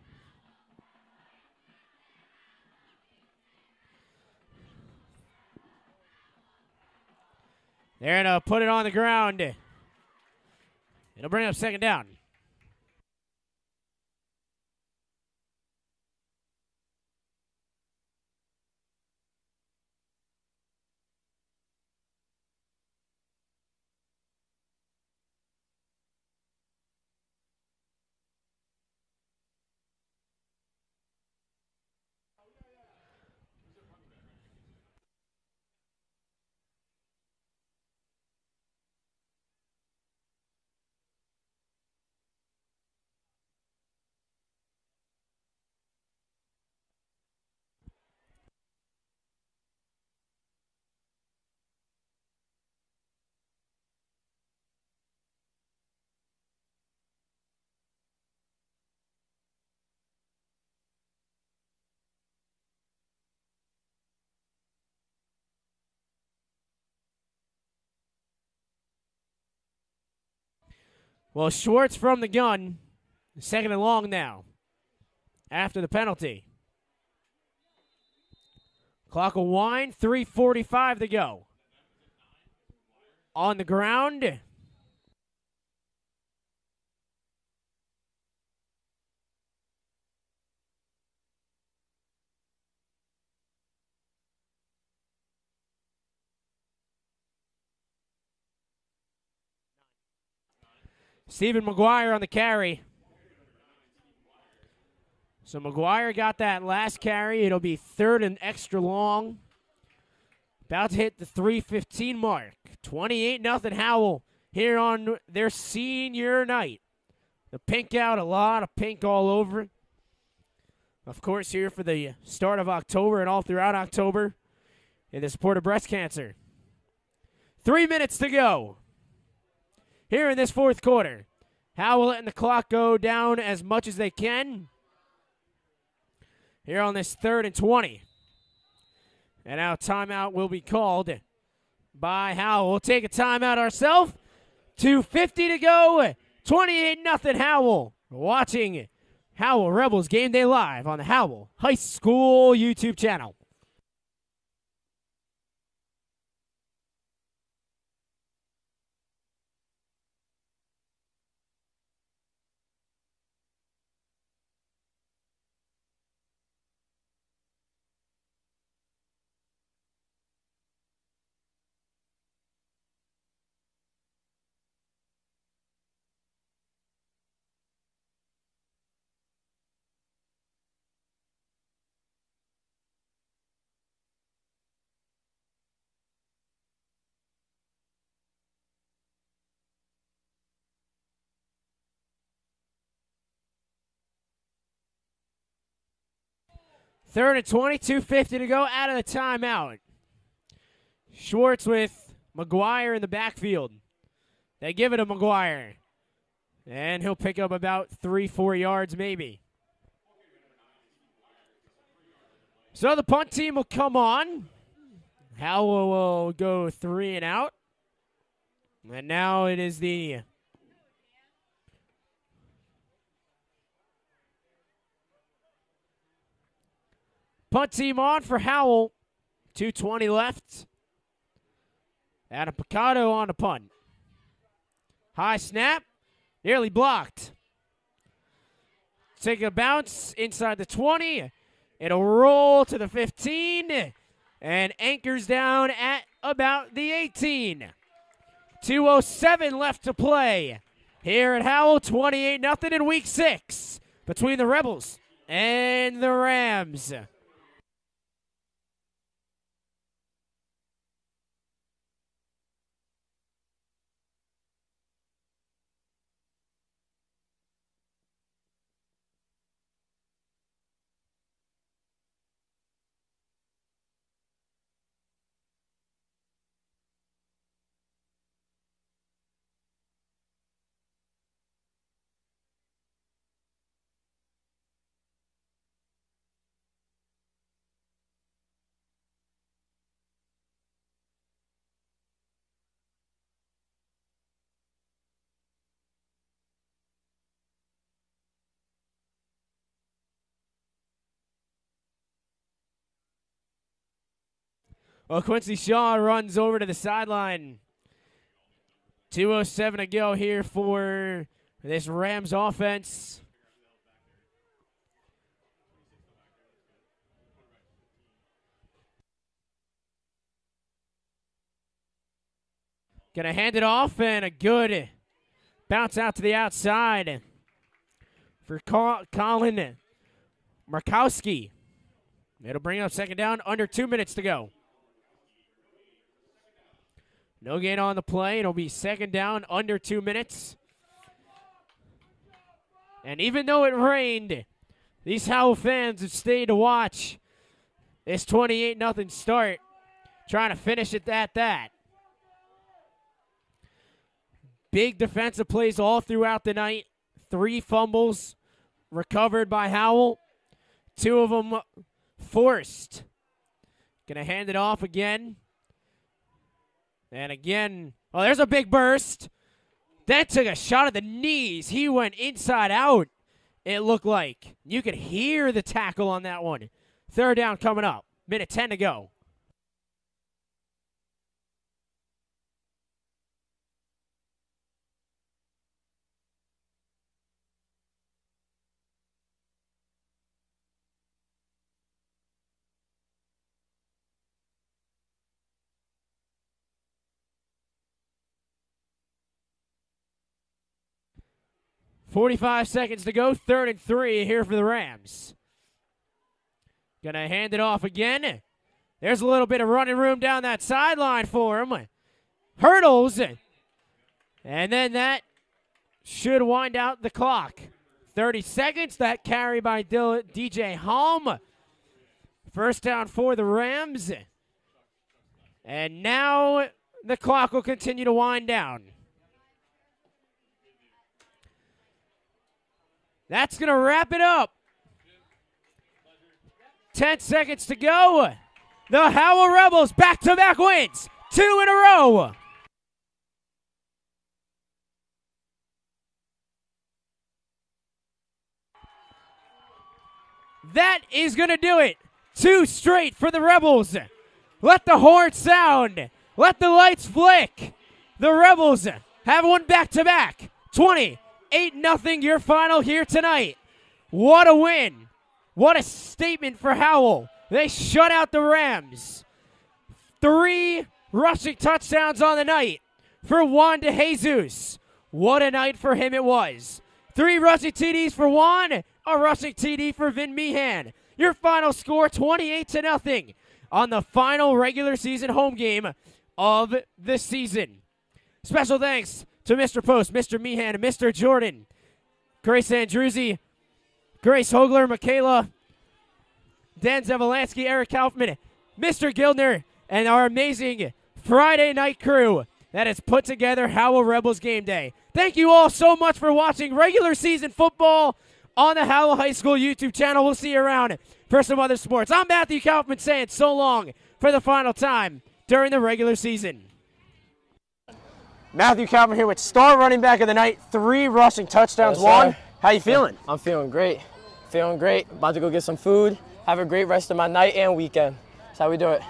They're going to put it on the ground. It'll bring up second down. Well, Schwartz from the gun. Second and long now. After the penalty. Clock will wind. 3:45 to go. On the ground. Stephen McGuire on the carry. So McGuire got that last carry. It'll be third and extra long. About to hit the 3:15 mark. 28-0 Howell here on their senior night. The pink out, a lot of pink all over. Of course, here for the start of October and all throughout October in the support of breast cancer. 3 minutes to go. Here in this fourth quarter, Howell letting the clock go down as much as they can. Here on this 3rd and 20. And now timeout will be called by Howell. We'll take a timeout ourselves. 2:50 to go. 28-0 Howell. Watching Howell Rebels Game Day Live on the Howell High School YouTube channel. Third and 20, 2:50 to go out of the timeout. Schwartz with McGuire in the backfield. They give it to McGuire. And he'll pick up about 3-4 yards maybe. So the punt team will come on. Howell will go 3 and out. And now it is the punt team on for Howell. 2:20 left. Adam Picado on the punt. High snap. Nearly blocked. Take a bounce inside the 20. It'll roll to the 15. And anchors down at about the 18. 2:07 left to play. here at Howell, 28-0 in Week 6 between the Rebels and the Rams. Well, Quincy Shaw runs over to the sideline. 2:07 to go here for this Rams offense. Gonna hand it off, and a good bounce out to the outside for Colin Markowski. It'll bring up second down, under 2 minutes to go. No gain on the play. It'll be second down, under 2 minutes. And even though it rained, these Howell fans have stayed to watch this 28-0 start, trying to finish it at that. Big defensive plays all throughout the night. 3 fumbles recovered by Howell. 2 of them forced. Gonna hand it off again. And again, oh, there's a big burst. That took a shot at the knees. He went inside out, it looked like. You could hear the tackle on that one. Third down coming up. Minute 10 to go. .45 seconds to go, 3rd and 3 here for the Rams. Gonna hand it off again. There's a little bit of running room down that sideline for him. Hurdles. And then that should wind out the clock. 30 seconds, that carry by DJ Halm. First down for the Rams. And now the clock will continue to wind down. That's going to wrap it up. 10 seconds to go. The Howell Rebels back-to-back wins. 2 in a row. That is going to do it. 2 straight for the Rebels. Let the horn sound. Let the lights flick. The Rebels have won back-to-back. 28-0 your final here tonight. What a win. What a statement for Howell. They shut out the Rams. 3 rushing touchdowns on the night for Juan De Jesus. What a night for him it was. 3 rushing TDs for Juan, a rushing TD for Vin Meehan. Your final score, 28-0 on the final regular season home game of the season. Special thanks to Mr. Post, Mr. Meehan, Mr. Jordan, Grace Andruzzi, Grace Hogler, Michaela, Dan Zavalansky, Eric Kaufman, Mr. Gildner, and our amazing Friday night crew that has put together Howell Rebels Game Day. Thank you all so much for watching regular season football on the Howell High School YouTube channel. We'll see you around for some other sports. I'm Matthew Kaufman saying so long for the final time during the regular season. Matthew Kaufman here with star running back of the night, 3 rushing touchdowns. Juan, how you feeling? I'm feeling great. Feeling great. About to go get some food. Have a great rest of my night and weekend. That's how we do it.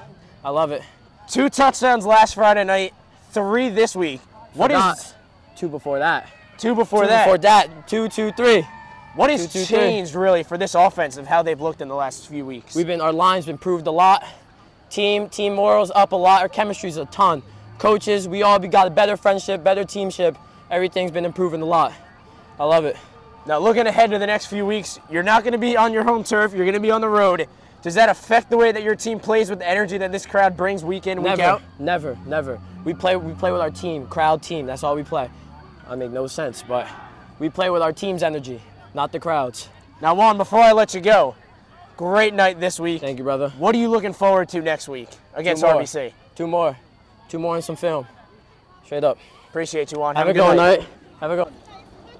I love it. 2 touchdowns last Friday night, 3 this week. What is 2 before that? 2 before 2 that. Before that. 2, 2, 3. What has changed really for this offense of how they've looked in the last few weeks? Our line's been improved a lot. Team morals up a lot. Our chemistry's a ton. Coaches, we all got a better friendship, better teamship. everything's been improving a lot. I love it. Now, looking ahead to the next few weeks, you're not going to be on your home turf. You're going to be on the road. Does that affect the way that your team plays with the energy that this crowd brings week in, week out? Never. We play with our team, crowd team. That's all we play. I make no sense, but we play with our team's energy, not the crowds. Now, Juan, before I let you go, great night this week. Thank you, brother. What are you looking forward to next week against RBC? Two more and some film. Straight up. Appreciate you, Juan. Have a good night. Have a good.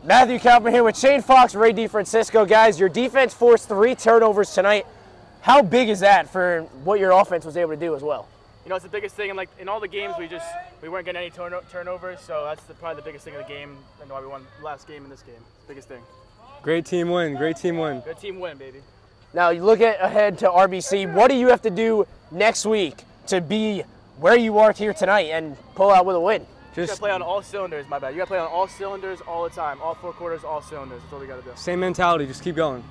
Matthew Kaufman here with Shane Fox, Ray DeFrancisco. Guys, your defense forced 3 turnovers tonight. How big is that for what your offense was able to do as well? You know, it's the biggest thing. And like in all the games, we weren't getting any turnovers, so that's probably the biggest thing of the game, and why we won the last game in this game. It's the biggest thing. Great team win. Great team win. Good team win, baby. Now, you look ahead to RBC. What do you have to do next week to be where you are here tonight and pull out with a win? You gotta play on all cylinders, my bad. You gotta play on all cylinders all the time. All 4 quarters, all cylinders. That's all we gotta do. Same mentality. Just keep going.